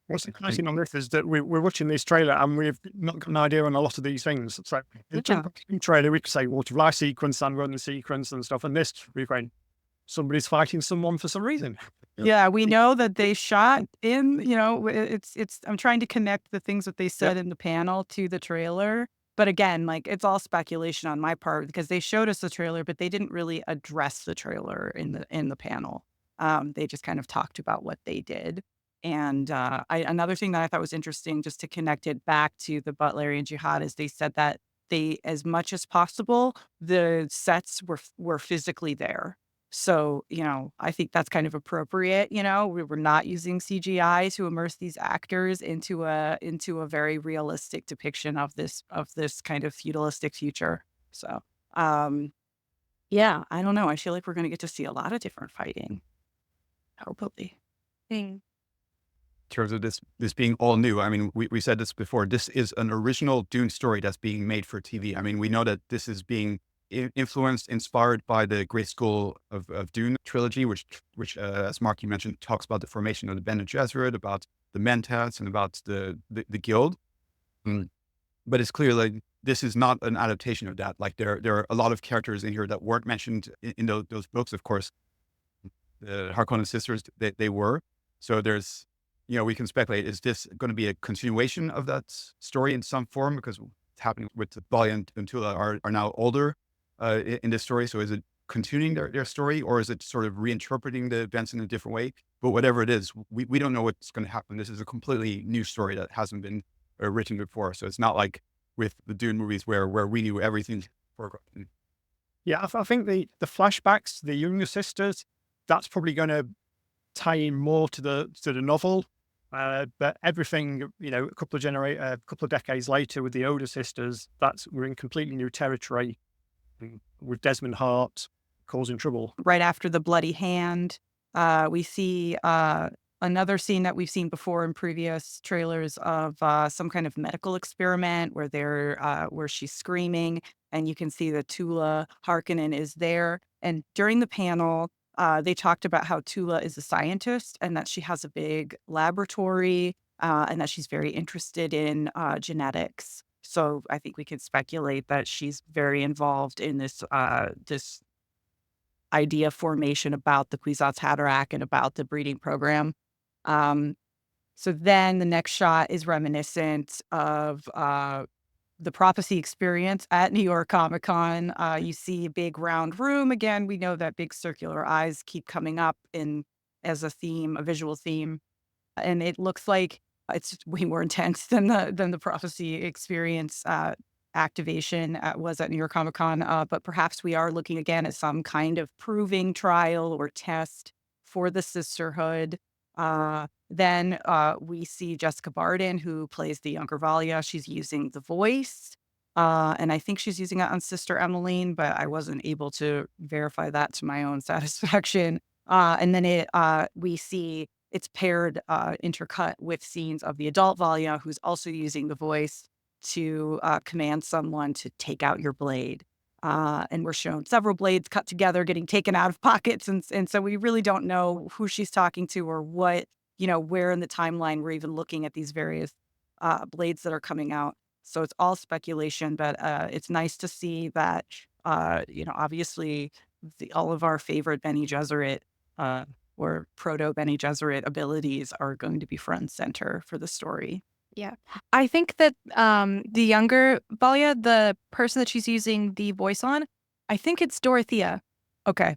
What's exciting on this is that we're watching this trailer and we've not got an idea on a lot of these things. So in the trailer, we could say water of life sequence and run the sequence and stuff. And this, we're going, somebody's fighting someone for some reason. Yeah, we know that they shot in, I'm trying to connect the things that they said in the panel to the trailer. But again, like it's all speculation on my part because they showed us the trailer, but they didn't really address the trailer in the panel. They just kind of talked about what they did. And another thing that I thought was interesting, just to connect it back to the Butlerian Jihad, is they said that they, as much as possible, the sets were physically there. So, I think that's kind of appropriate. We were not using CGI to immerse these actors into a very realistic depiction of this kind of feudalistic future. So, yeah, I don't know. I feel like we're going to get to see a lot of different fighting. Hopefully. Thing. In terms of this being all new, I mean, we said this before. This is an original Dune story that's being made for TV. I mean, we know that this is being influenced, inspired by the Great School of Dune trilogy, which as Mark, you mentioned, talks about the formation of the Bene Gesserit, about the Mentats, and about the guild. But it's clear like this is not an adaptation of that. Like there are a lot of characters in here that weren't mentioned in those books. Of course, the Harkonnen Sisters, they were. So there's, we can speculate, is this going to be a continuation of that story in some form? Because it's happening with Valia and Tula are now older in this story. So is it continuing their story, or is it sort of reinterpreting the events in a different way? But whatever it is, we don't know what's going to happen. This is a completely new story that hasn't been written before. So it's not like with the Dune movies where we knew everything. Yeah, I think the flashbacks to the younger sisters, that's probably going to tie in more to the novel. But everything, a couple of decades later with the older sisters, we're in completely new territory with Desmond Hart causing trouble. Right after the bloody hand, we see another scene that we've seen before in previous trailers of some kind of medical experiment where she's screaming, and you can see that Tula Harkonnen is there. And during the panel, they talked about how Tula is a scientist and that she has a big laboratory and that she's very interested in genetics. So I think we could speculate that she's very involved in this idea formation about the Kwisatz Haderach and about the breeding program. So then the next shot is reminiscent of the prophecy experience at New York Comic Con. You see a big round room. Again, we know that big circular eyes keep coming up as a theme, a visual theme. And it looks like it's way more intense than the prophecy experience activation was at New York Comic Con. But perhaps we are looking again at some kind of proving trial or test for the sisterhood. Then we see Jessica Barden, who plays the younger Valia. She's using the voice, and I think she's using it on Sister Emmeline, but I wasn't able to verify that to my own satisfaction. And then we see it's paired, intercut with scenes of the adult Valia, who's also using the voice to command someone to take out your blade. And we're shown several blades cut together, getting taken out of pockets. And so we really don't know who she's talking to or what, where in the timeline we're even looking at these various blades that are coming out. So it's all speculation, but it's nice to see that, obviously all of our favorite Bene Gesserit or proto-Bene Gesserit abilities are going to be front and center for the story. Yeah. I think that the younger Valia, the person that she's using the voice on, I think it's Dorothea. Okay.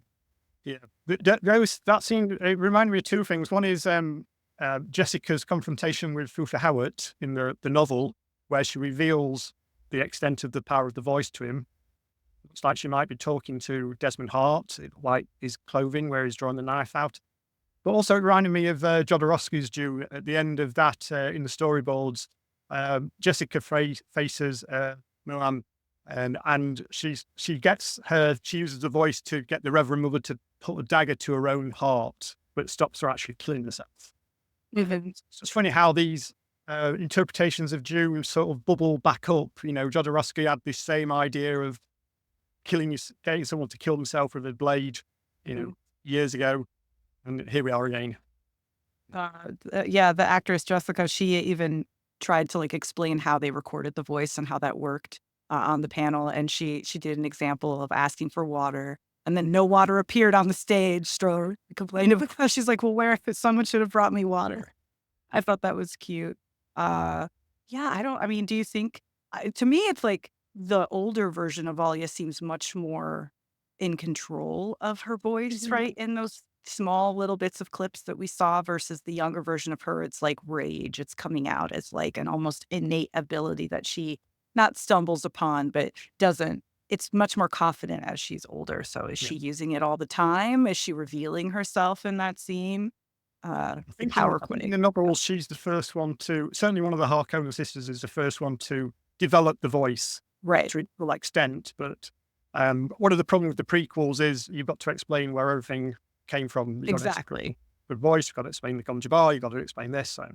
Yeah. That scene, it reminded me of two things. One is Jessica's confrontation with Fufa Howard in the novel, where she reveals the extent of the power of the voice to him. Looks like she might be talking to Desmond Hart, like his clothing, where he's drawing the knife out. But also it reminded me of Jodorowsky's Dune. At the end of that, in the storyboards, Jessica faces Moam, and she uses the voice to get the Reverend Mother to put a dagger to her own heart, but stops her actually killing herself. Mm-hmm. It's funny how these interpretations of Dune sort of bubble back up. Jodorowsky had this same idea of getting someone to kill themselves with a blade, years ago. And here we are again. Yeah, the actress Jessica, she even tried to explain how they recorded the voice and how that worked on the panel. And she did an example of asking for water, and then no water appeared on the stage. Stroller complained about that. She's like, well, someone should have brought me water. I thought that was cute. Do you think, to me, it's like the older version of Valia seems much more in control of her voice, right? In those small little bits of clips that we saw versus the younger version of her, it's like rage. It's coming out as like an almost innate ability that she not stumbles upon, but doesn't. It's much more confident as she's older. So is Yeah. she using it all the time? Is she revealing herself in that scene? I think Power in quitting. the novel, she's the first one to, certainly one of the Harkonnen sisters is the first one to develop the voice Right. to a full extent. But one of the problems with the prequels is you've got to explain where everything came from. You've got to Exactly. the voice, you've got to explain the Gom Jabbar, you've got to explain this. So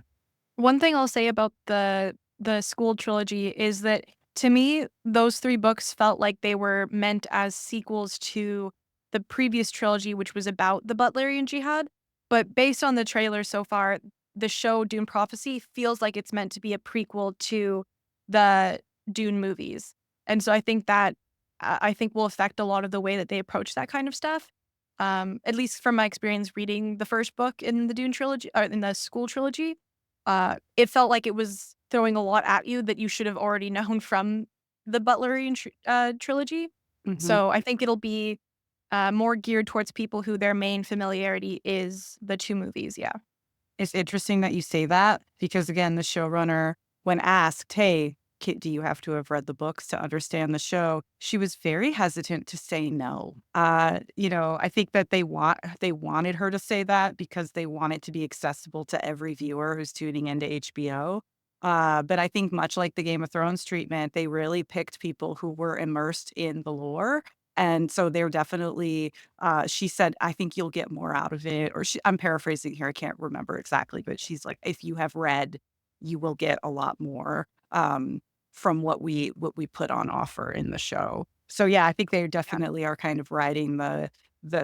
One thing I'll say about the school trilogy is that to me, those 3 books felt like they were meant as sequels to the previous trilogy, which was about the Butlerian Jihad. But based on the trailer so far, the show Dune Prophecy feels like it's meant to be a prequel to the Dune movies. And so I think that will affect a lot of the way that they approach that kind of stuff. At least from my experience reading the first book in the Dune trilogy, or in the school trilogy, it felt like it was throwing a lot at you that you should have already known from the Butlerian trilogy. Mhm. So I think it'll be more geared towards people who their main familiarity is the 2 movies. Yeah. It's interesting that you say that because, again, the showrunner, when asked, hey, do you have to have read the books to understand the show? She was very hesitant to say no. I think that they wanted her to say that because they want it to be accessible to every viewer who's tuning into HBO. But I think much like the Game of Thrones treatment, they really picked people who were immersed in the lore. And so they're definitely, she said, I think you'll get more out of it. Or I'm paraphrasing here. I can't remember exactly, but she's like, if you have read, you will get a lot more from what we put on offer in the show. So yeah, I think they definitely are kind of riding the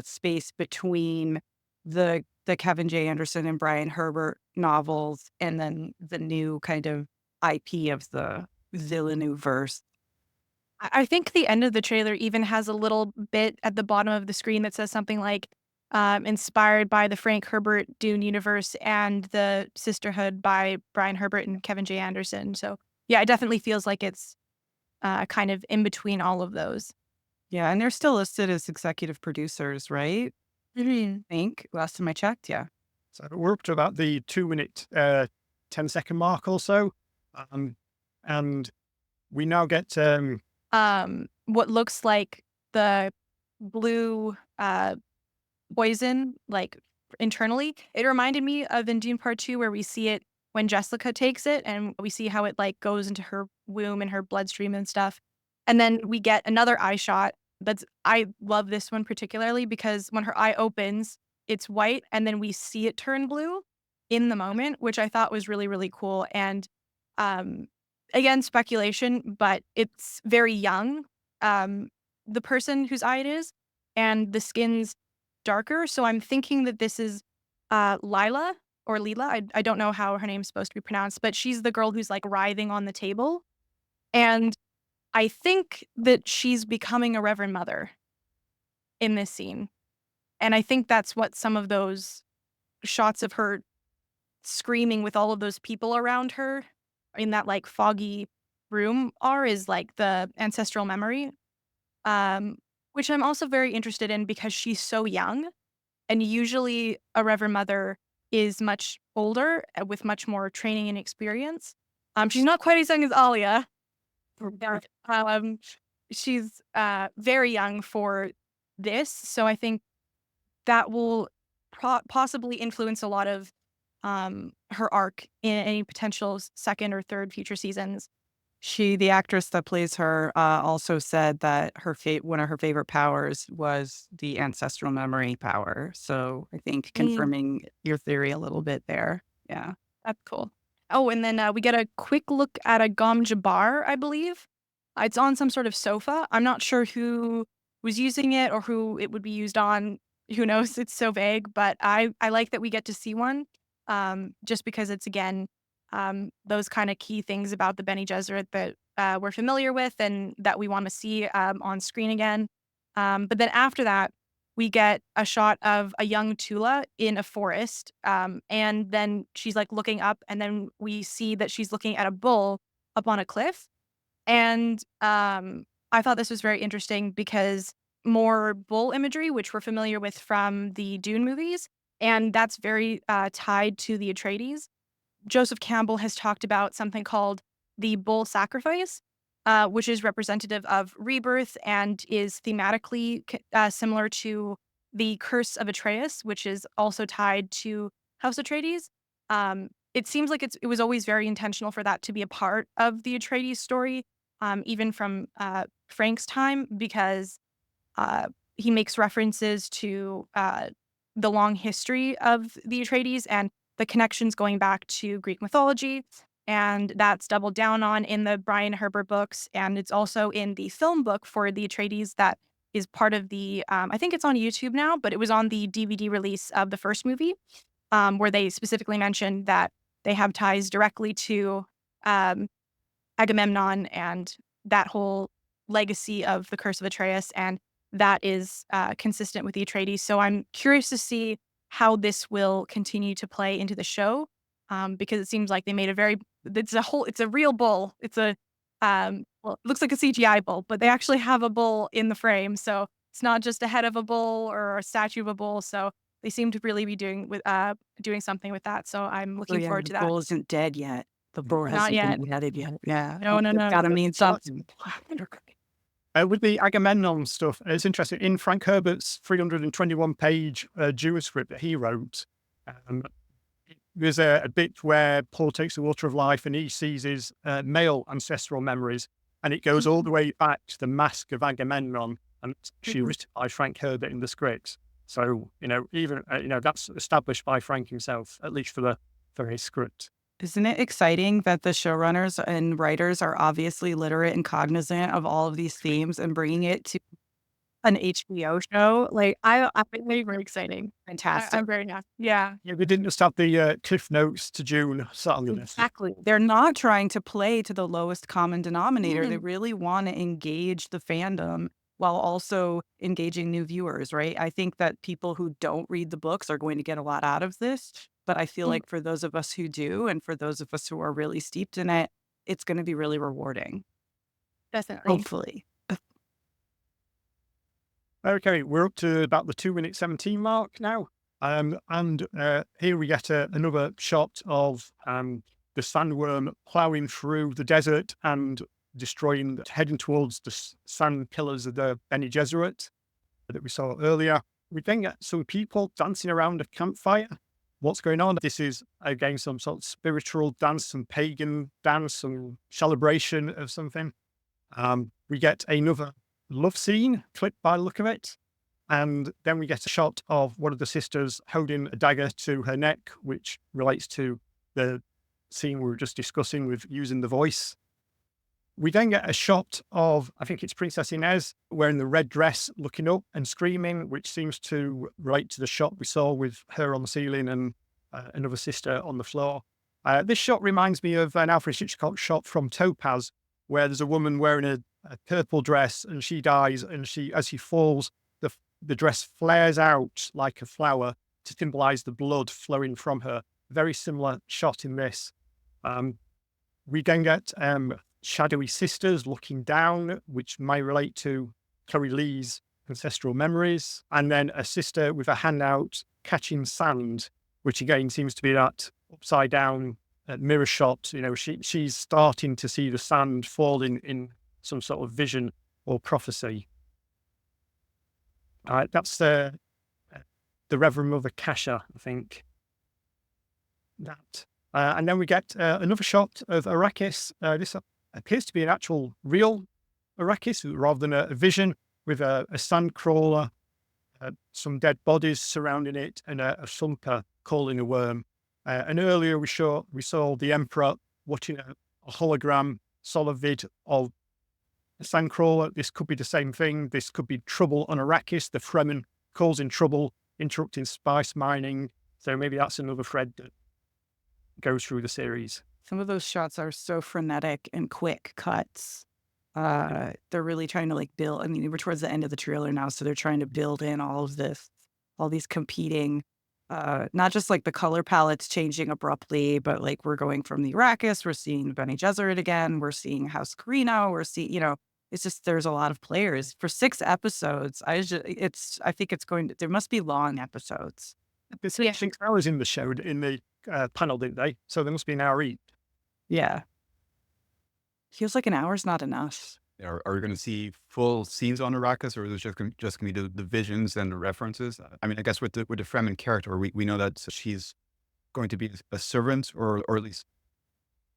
space between the Kevin J. Anderson and Brian Herbert novels and then the new kind of IP of the Villeneuve verse. I think the end of the trailer even has a little bit at the bottom of the screen that says something like inspired by the Frank Herbert Dune universe and the Sisterhood by Brian Herbert and Kevin J. Anderson. So yeah, it definitely feels like it's kind of in between all of those. Yeah, and they're still listed as executive producers, right? I think last time I checked, yeah. So we're up to about the 2-minute, 10-second mark or so. And we now get What looks like the blue poison, like internally. It reminded me of in Dune Part 2 where we see it when Jessica takes it and we see how it like goes into her womb and her bloodstream and stuff. And then we get another eye shot. I love this one particularly because when her eye opens, it's white and then we see it turn blue in the moment, which I thought was really, really cool. And again, speculation, but it's very young. The person whose eye it is, and the skin's darker. So I'm thinking that this is Lila or Leela. I don't know how her name's supposed to be pronounced, but she's the girl who's like writhing on the table. And I think that she's becoming a Reverend Mother in this scene. And I think that's what some of those shots of her screaming with all of those people around her in that like foggy room is like the ancestral memory, which I'm also very interested in because she's so young. And usually a Reverend Mother is much older with much more training and experience. She's not quite as young as Alia. She's very young for this. So I think that will possibly influence a lot of her arc in any potential second or third future seasons. The actress that plays her, also said that one of her favorite powers was the ancestral memory power. So I think confirming your theory a little bit there. Yeah. That's cool. Oh, and then we get a quick look at a Gom Jabbar, I believe. It's on some sort of sofa. I'm not sure who was using it or who it would be used on. Who knows? It's so vague, but I like that we get to see one just because it's, again, those kind of key things about the Bene Gesserit that we're familiar with and that we want to see on screen again. But then after that, we get a shot of a young Tula in a forest. And then she's like looking up and then we see that she's looking at a bull up on a cliff. And I thought this was very interesting because more bull imagery, which we're familiar with from the Dune movies, and that's very tied to the Atreides. Joseph Campbell has talked about something called the bull sacrifice, which is representative of rebirth and is thematically similar to the curse of Atreus, which is also tied to House Atreides. It seems like it was always very intentional for that to be a part of the Atreides story, even from Frank's time, because he makes references to the long history of the Atreides and the connections going back to Greek mythology. And that's doubled down on in the Brian Herbert books. And it's also in the film book for the Atreides that is part of the, I think it's on YouTube now, but it was on the DVD release of the first movie, where they specifically mentioned that they have ties directly to Agamemnon and that whole legacy of the Curse of Atreus. And that is consistent with the Atreides. So I'm curious to see how this will continue to play into the show, because it seems like they made it's a real bull. It's a, well, it looks like a CGI bull, but they actually have a bull in the frame. So it's not just a head of a bull or a statue of a bull. So they seem to really be doing something with that. So I'm looking forward to that. The bull isn't dead yet. The bull Not hasn't yet. been added yet. Yeah. No. Gotta mean something. With the Agamemnon stuff, it's interesting. In Frank Herbert's 321-page Jewish script that he wrote, there's a bit where Paul takes the water of life and he sees his male ancestral memories, and it goes all the way back to the Mask of Agamemnon, and it's actually written by Frank Herbert in the script. So, even, that's established by Frank himself, at least for his script. Isn't it exciting that the showrunners and writers are obviously literate and cognizant of all of these themes and bringing it to an HBO show? Like, I think they're very exciting. Fantastic. I'm very happy. Yeah. Yeah, we didn't just have the Cliff Notes to June sat on this. Exactly. They're not trying to play to the lowest common denominator. They really want to engage the fandom while also engaging new viewers, right? I think that people who don't read the books are going to get a lot out of this. But I feel like for those of us who do, and for those of us who are really steeped in it, it's going to be really rewarding. Definitely. Hopefully. Okay, we're up to about the 2-minute 17 mark now. And here we get another shot of the sandworm plowing through the desert and heading towards the sand pillars of the Bene Gesserit that we saw earlier. We then get some people dancing around a campfire. What's going on? This is, again, some sort of spiritual dance, some pagan dance, some celebration of something. We get another love scene clipped by the look of it. And then we get a shot of one of the sisters holding a dagger to her neck, which relates to the scene we were just discussing with using the voice. We then get a shot of, I think it's Princess Inez, wearing the red dress, looking up and screaming, which seems to relate to the shot we saw with her on the ceiling and another sister on the floor. This shot reminds me of an Alfred Hitchcock shot from Topaz, where there's a woman wearing a purple dress and she dies, and as she falls, the dress flares out like a flower to symbolize the blood flowing from her. Very similar shot in this. We then get shadowy sisters looking down, which may relate to Chloe Lee's ancestral memories. And then a sister with a hand out catching sand, which again seems to be that upside down mirror shot. She's starting to see the sand falling in some sort of vision or prophecy. That's the Reverend Mother Kasha, I think. That. And then we get another shot of Arrakis. This appears to be an actual real Arrakis rather than a vision, with a sand crawler, some dead bodies surrounding it, and a thumper calling a worm. And earlier we saw the Emperor watching a hologram solid vid of a sand crawler. This could be the same thing. This could be trouble on Arrakis. The Fremen causing trouble, interrupting spice mining. So maybe that's another thread that goes through the series. Some of those shots are so frenetic and quick cuts. They're really trying to build. I mean, we're towards the end of the trailer now, so they're trying to build in all of this, all these competing, not just the color palettes changing abruptly, but we're going from the Arrakis, we're seeing Bene Gesserit again, we're seeing House Carino, we're seeing, it's just there's a lot of players for 6 episodes. I think it's going to there must be long episodes. They said 6 hours in the show, in the panel, didn't they? So there must be an hour each. Yeah. Feels like an hour's not enough. Are we going to see full scenes on Arrakis, or is it just going to be the visions and the references? I mean, I guess with the Fremen character, we know that she's going to be a servant, or at least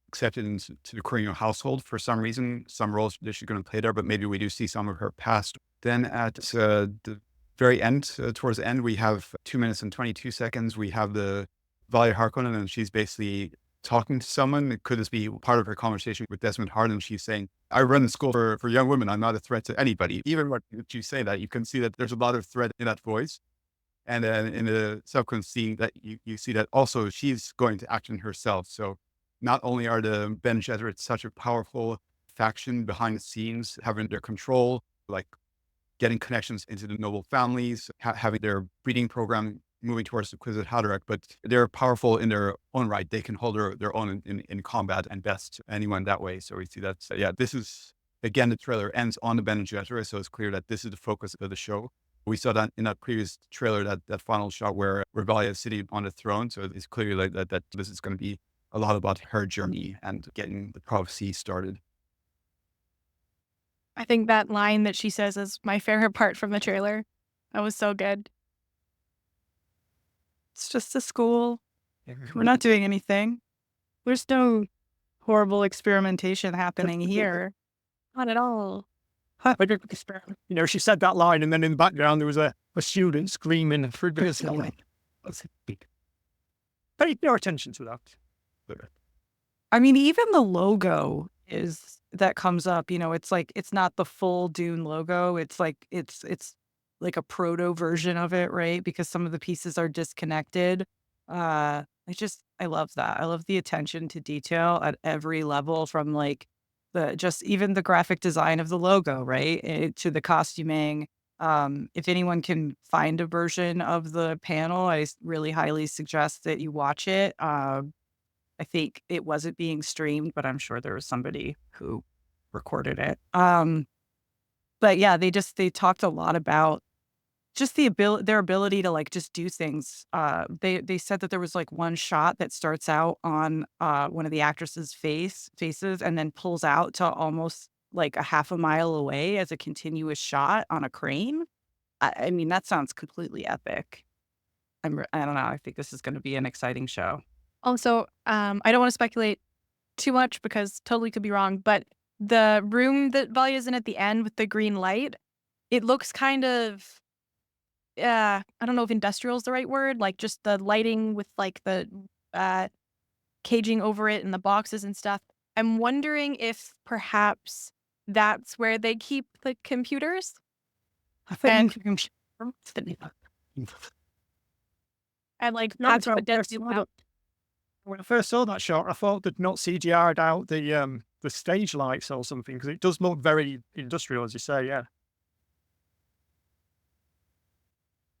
accepted into the Corino household for some reason, some roles that she's going to play there, but maybe we do see some of her past. Then at the very end, towards the end, we have 2 minutes and 22 seconds. We have the Valia Harkonnen, and she's basically talking to someone. Could this be part of her conversation with Desmond Hart? And she's saying, I run the school for young women. I'm not a threat to anybody. Even when you say that, you can see that there's a lot of threat in that voice. And then in the subsequent scene that you see that also she's going to action herself. So not only are the Bene Gesserit such a powerful faction behind the scenes, having their control, like getting connections into the noble families, having their breeding program moving towards the Kwisatz Haderach, but they're powerful in their own right. They can hold their own in combat and best anyone that way. So we see that, this is, again, the trailer ends on the Bene Gesserit, so it's clear that this is the focus of the show. We saw that in that previous trailer, that final shot where Valia is sitting on the throne. So it's clearly like that this is going to be a lot about her journey and getting the prophecy started. I think that line that she says is my favorite part from the trailer. That was so good. It's just a school. We're not doing anything. There's no horrible experimentation happening here. Not at all. You know, she said that line, and then in the background there was a student screaming for this. Pay no attention to that. I mean, even the logo that comes up, it's like, it's not the full Dune logo. It's like, it's like a proto version of it, right? Because some of the pieces are disconnected. I love that. I love the attention to detail at every level, from like even the graphic design of the logo, right? To the costuming. If anyone can find a version of the panel, I really highly suggest that you watch it. I think it wasn't being streamed, but I'm sure there was somebody who recorded it. But yeah, they talked a lot about just their ability to like just do things. They said that there was like one shot that starts out on one of the actresses' faces and then pulls out to almost like a half a mile away as a continuous shot on a crane. I mean, that sounds completely epic. I don't know. I think this is going to be an exciting show. Also, I don't want to speculate too much because totally could be wrong, but the room that Valia's in at the end with the green light, it looks kind of, I don't know if industrial is the right word, like just the lighting with like the caging over it and the boxes and stuff. I'm wondering if perhaps that's where they keep the computers. And like that's what Desmond. When I first saw that shot, I thought they'd not CGI'd out the stage lights or something, because it does look very industrial, as you say. Yeah.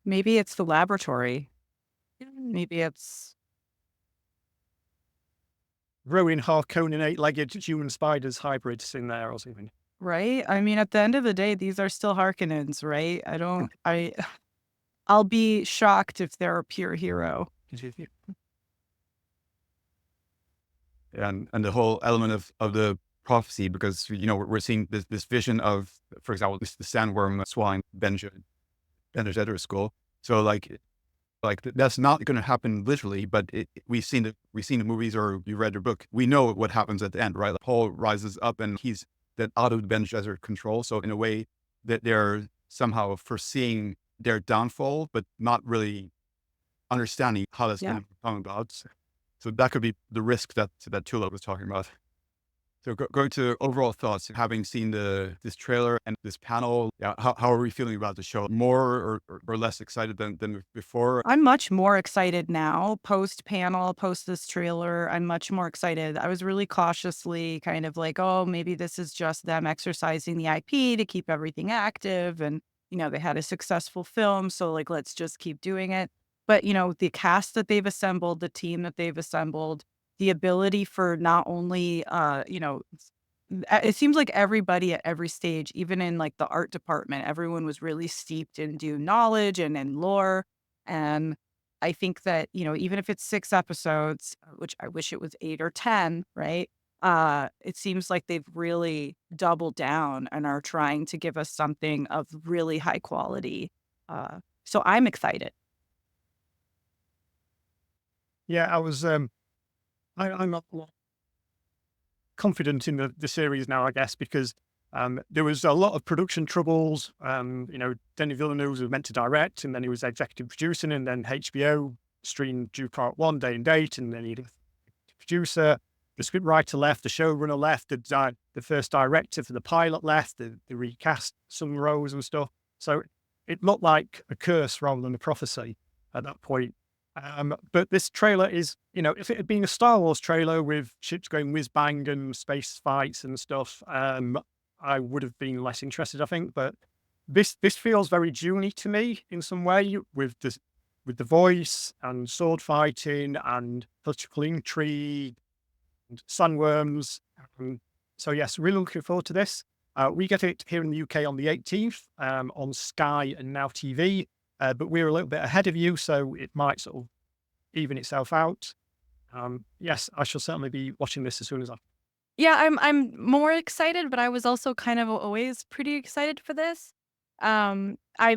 Maybe it's the laboratory. Maybe it's Growing Harkonnen 8-legged human spiders hybrids in there or something. right. I mean, at the end of the day, these are still Harkonnens, right? I'll be shocked if they're a pure hero. And the whole element of the prophecy, because we're seeing this vision of, for example, the sandworm swallowing Bene Gesserit skull. So like that's not going to happen literally, but we've seen the movies, or you read your book. We know what happens at the end, right? Like Paul rises up and he's then out of the Bene Gesserit control. So in a way that they're somehow foreseeing their downfall, but not really understanding how that's going to come about. So that could be the risk that Tula was talking about. So going to overall thoughts, having seen this trailer and this panel, how are we feeling about the show? More or less excited than before? I'm much more excited now, post-panel, post this trailer. I'm much more excited. I was really cautiously kind of like, oh, maybe this is just them exercising the IP to keep everything active. And, they had a successful film, so like, let's just keep doing it. But, the cast that they've assembled, the team that they've assembled, the ability for not only, it seems like everybody at every stage, even in like the art department, everyone was really steeped in Dune knowledge and in lore. And I think that, even if it's 6 episodes, which I wish it was 8 or 10, right? It seems like they've really doubled down and are trying to give us something of really high quality. So I'm excited. Yeah, I'm not confident in the series now, I guess, because there was a lot of production troubles. Denis Villeneuve was meant to direct, and then he was executive producing, and then HBO streamed Dune Part 1 day and date, and then he the producer, the script writer left, the showrunner left, the first director for the pilot left, they recast some roles and stuff. So it looked like a curse rather than a prophecy at that point. But this trailer is, if it had been a Star Wars trailer with ships going whiz bang and space fights and stuff, I would have been less interested, I think. But this feels very Dune-y to me in some way, with the voice and sword fighting and political intrigue and sandworms. So yes, really looking forward to this. We get it here in the UK on the 18th on Sky and Now TV. But we're a little bit ahead of you, so it might sort of even itself out. Yes, I shall certainly be watching this as soon as I. Yeah, I'm more excited, but I was also kind of always pretty excited for this. I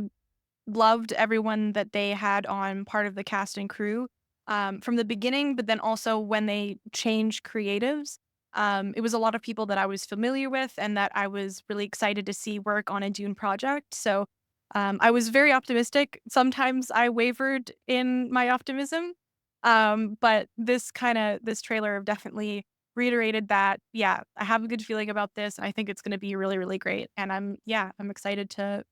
loved everyone that they had on part of the cast and crew from the beginning, but then also when they changed creatives. It was a lot of people that I was familiar with and that I was really excited to see work on a Dune project. So I was very optimistic. Sometimes I wavered in my optimism. But this trailer definitely reiterated that, yeah, I have a good feeling about this. And I think it's going to be really, really great. And I'm excited to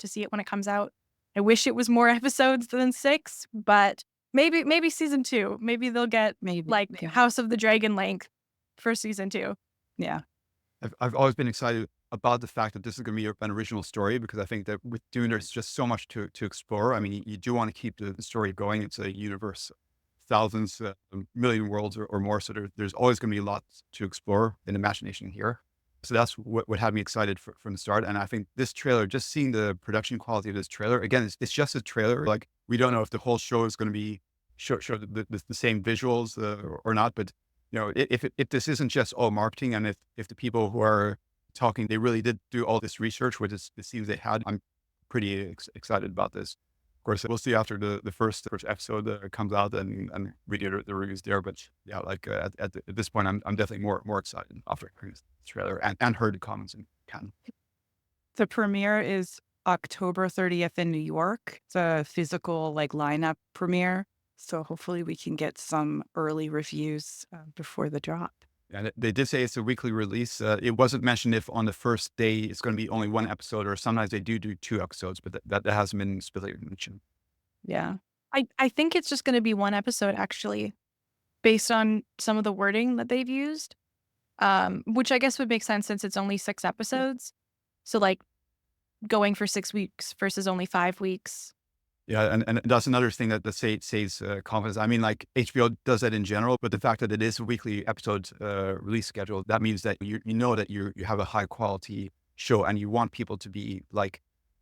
see it when it comes out. I wish it was more episodes than 6, but maybe season 2. Maybe they'll get Yeah. House of the Dragon length for season 2. Yeah. I've always been excited about the fact that this is going to be an original story, because I think that with Dune, there's just so much to explore. I mean, you do want to keep the story going. It's a universe, thousands, a million worlds or more. So there's always going to be lots to explore in imagination here. So that's what had me excited from the start. And I think this trailer, just seeing the production quality of this trailer, again, it's just a trailer. Like, we don't know if the whole show is going to be show the same visuals or not. But if this isn't just all marketing, and if the people who are talking, they really did do all this research, which it seems they had, I'm pretty excited about this. Of course, we'll see after the first episode comes out and read the reviews there. But yeah, like at this point, I'm definitely more excited after hearing this trailer and heard the comments in Cannes. The premiere is October 30th in New York. It's a physical lineup premiere. So hopefully we can get some early reviews before the drop. And they did say it's a weekly release. It wasn't mentioned if on the first day it's going to be only 1 episode, or sometimes they do 2 episodes, but that hasn't been specifically mentioned. Yeah. I think it's just going to be 1 episode, actually, based on some of the wording that they've used, which I guess would make sense since it's only 6 episodes. So going for 6 weeks versus only 5 weeks. Yeah, and that's another thing that says confidence. I mean, like, HBO does that in general, but the fact that it is a weekly episode release schedule, that means that you know that you have a high quality show, and you want people to be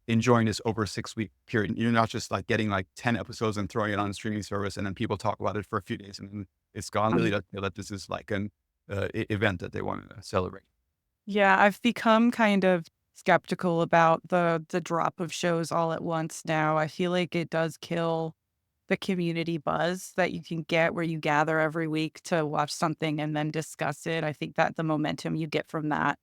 enjoying this over a 6-week period. You're not just getting 10 episodes and throwing it on a streaming service, and then people talk about it for a few days and then it's gone. Really, that this is an event that they want to celebrate. Yeah, I've become kind of skeptical about the drop of shows all at once now. I feel like it does kill the community buzz that you can get where you gather every week to watch something and then discuss it. I think that the momentum you get from that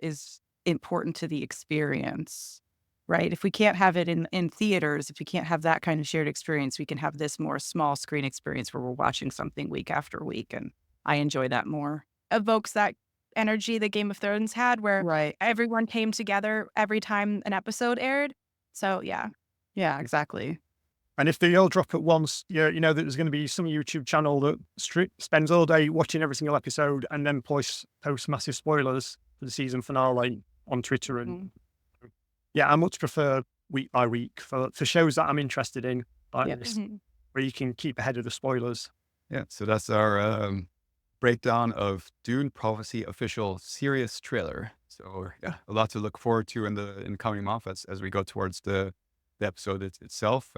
is important to the experience, right? If we can't have it in theaters, if we can't have that kind of shared experience, we can have this more small screen experience where we're watching something week after week. And I enjoy that more. Evokes that energy that Game of Thrones had, where Right. everyone came together every time an episode aired. So yeah. Yeah, exactly. And if they all drop at once, you know that there's going to be some YouTube channel that spends all day watching every single episode and then posts massive spoilers for the season finale on Twitter. And yeah, I much prefer week by week for shows that I'm interested in, like this, where you can keep ahead of the spoilers. Yeah, so that's our breakdown of Dune Prophecy official series trailer. So yeah, a lot to look forward to in the coming month as we go towards the episode itself.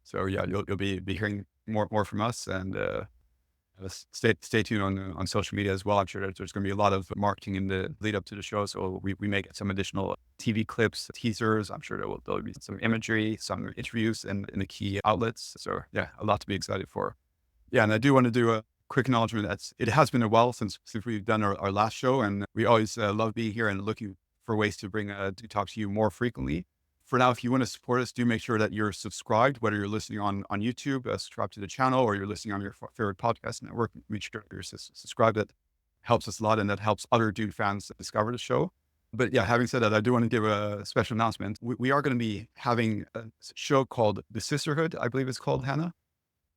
So yeah, you'll be hearing more from us, and stay tuned on social media as well. I'm sure that there's going to be a lot of marketing in the lead up to the show. So we may get some additional TV clips, teasers. I'm sure there'll be some imagery, some interviews in the key outlets. So yeah, a lot to be excited for. Yeah, and I do want to do a quick acknowledgement that it has been a while since we've done our last show, and we always love being here and looking for ways to bring DUNE Talk to you more frequently. For now, if you want to support us, do make sure that you're subscribed, whether you're listening on YouTube, subscribe to the channel, or you're listening on your favorite podcast network. Make sure you're subscribed. That helps us a lot, and that helps other Dune fans discover the show. But yeah, having said that, I do want to give a special announcement. We are going to be having a show called The Sisterhood, I believe it's called, Hannah.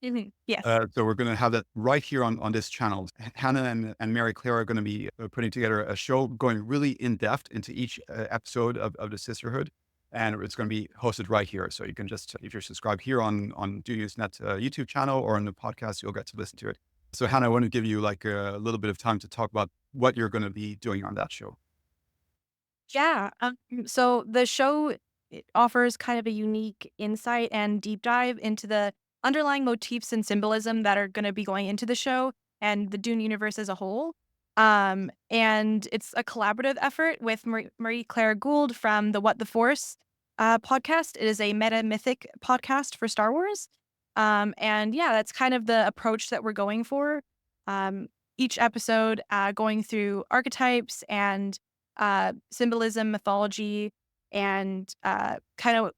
Yes. So we're going to have that right here on this channel. Hannah and Mary Claire are going to be putting together a show going really in depth into each episode of The Sisterhood. And it's going to be hosted right here. So you can just, if you're subscribed here on DUNE Net YouTube channel or on the podcast, you'll get to listen to it. So Hannah, I want to give you like a little bit of time to talk about what you're going to be doing on that show. Yeah. So the show offers kind of a unique insight and deep dive into the underlying motifs and symbolism that are going to be going into the show and the Dune universe as a whole. And it's a collaborative effort with Marie Claire Gould from the What the Force podcast. It is a meta-mythic podcast for Star Wars. And yeah, that's kind of the approach that we're going for. Each episode going through archetypes and symbolism, mythology, and kind of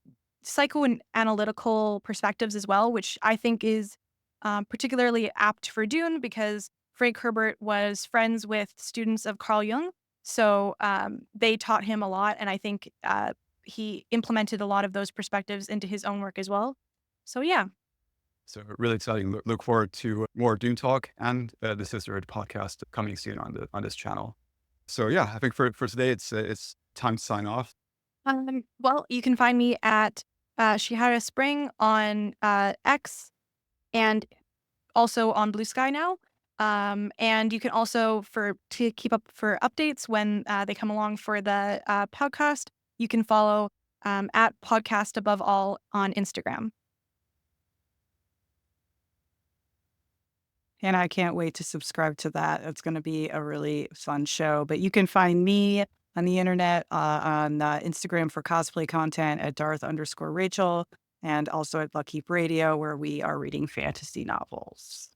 psychoanalytical perspectives as well, which I think is particularly apt for Dune because Frank Herbert was friends with students of Carl Jung. So they taught him a lot, and I think he implemented a lot of those perspectives into his own work as well. So yeah. So really exciting. Look forward to more DUNE Talk and the Sisterhood podcast coming soon on this channel. So yeah, I think for today, it's time to sign off. Well, you can find me at Shihara Spring on X and also on Blue Sky now. And you can also, to keep up for updates when they come along for the podcast, you can follow at Podcast Above All on Instagram. And I can't wait to subscribe to that. It's going to be a really fun show. But you can find me on the internet on Instagram for cosplay content at Darth_Rachel, and also at Buckkeep Radio, where we are reading fantasy novels.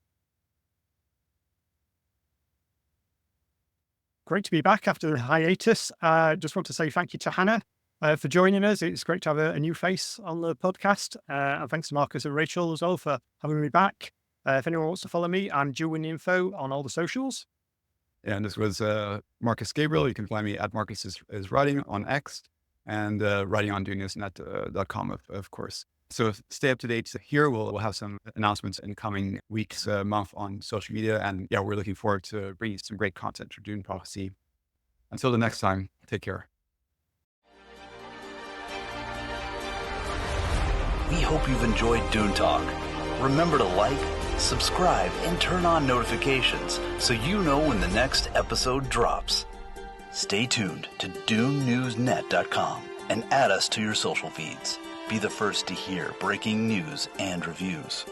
Great to be back after the hiatus. Just want to say thank you to Hannah for joining us. It's great to have a new face on the podcast. And thanks to Marcus and Rachel as well for having me back. If anyone wants to follow me, I'm DUNE Info on all the socials. And this was Marcus Gabriel. You can find me at Marcus is Writing on X and writing on DUNENewsNet.com, of course. So stay up to date here. We'll have some announcements in coming weeks, month on social media. And yeah, we're looking forward to bringing some great content for Dune Prophecy. Until the next time, take care. We hope you've enjoyed DUNE Talk. Remember to like, subscribe, and turn on notifications so you know when the next episode drops. Stay tuned to DuneNewsNet.com and add us to your social feeds. Be the first to hear breaking news and reviews.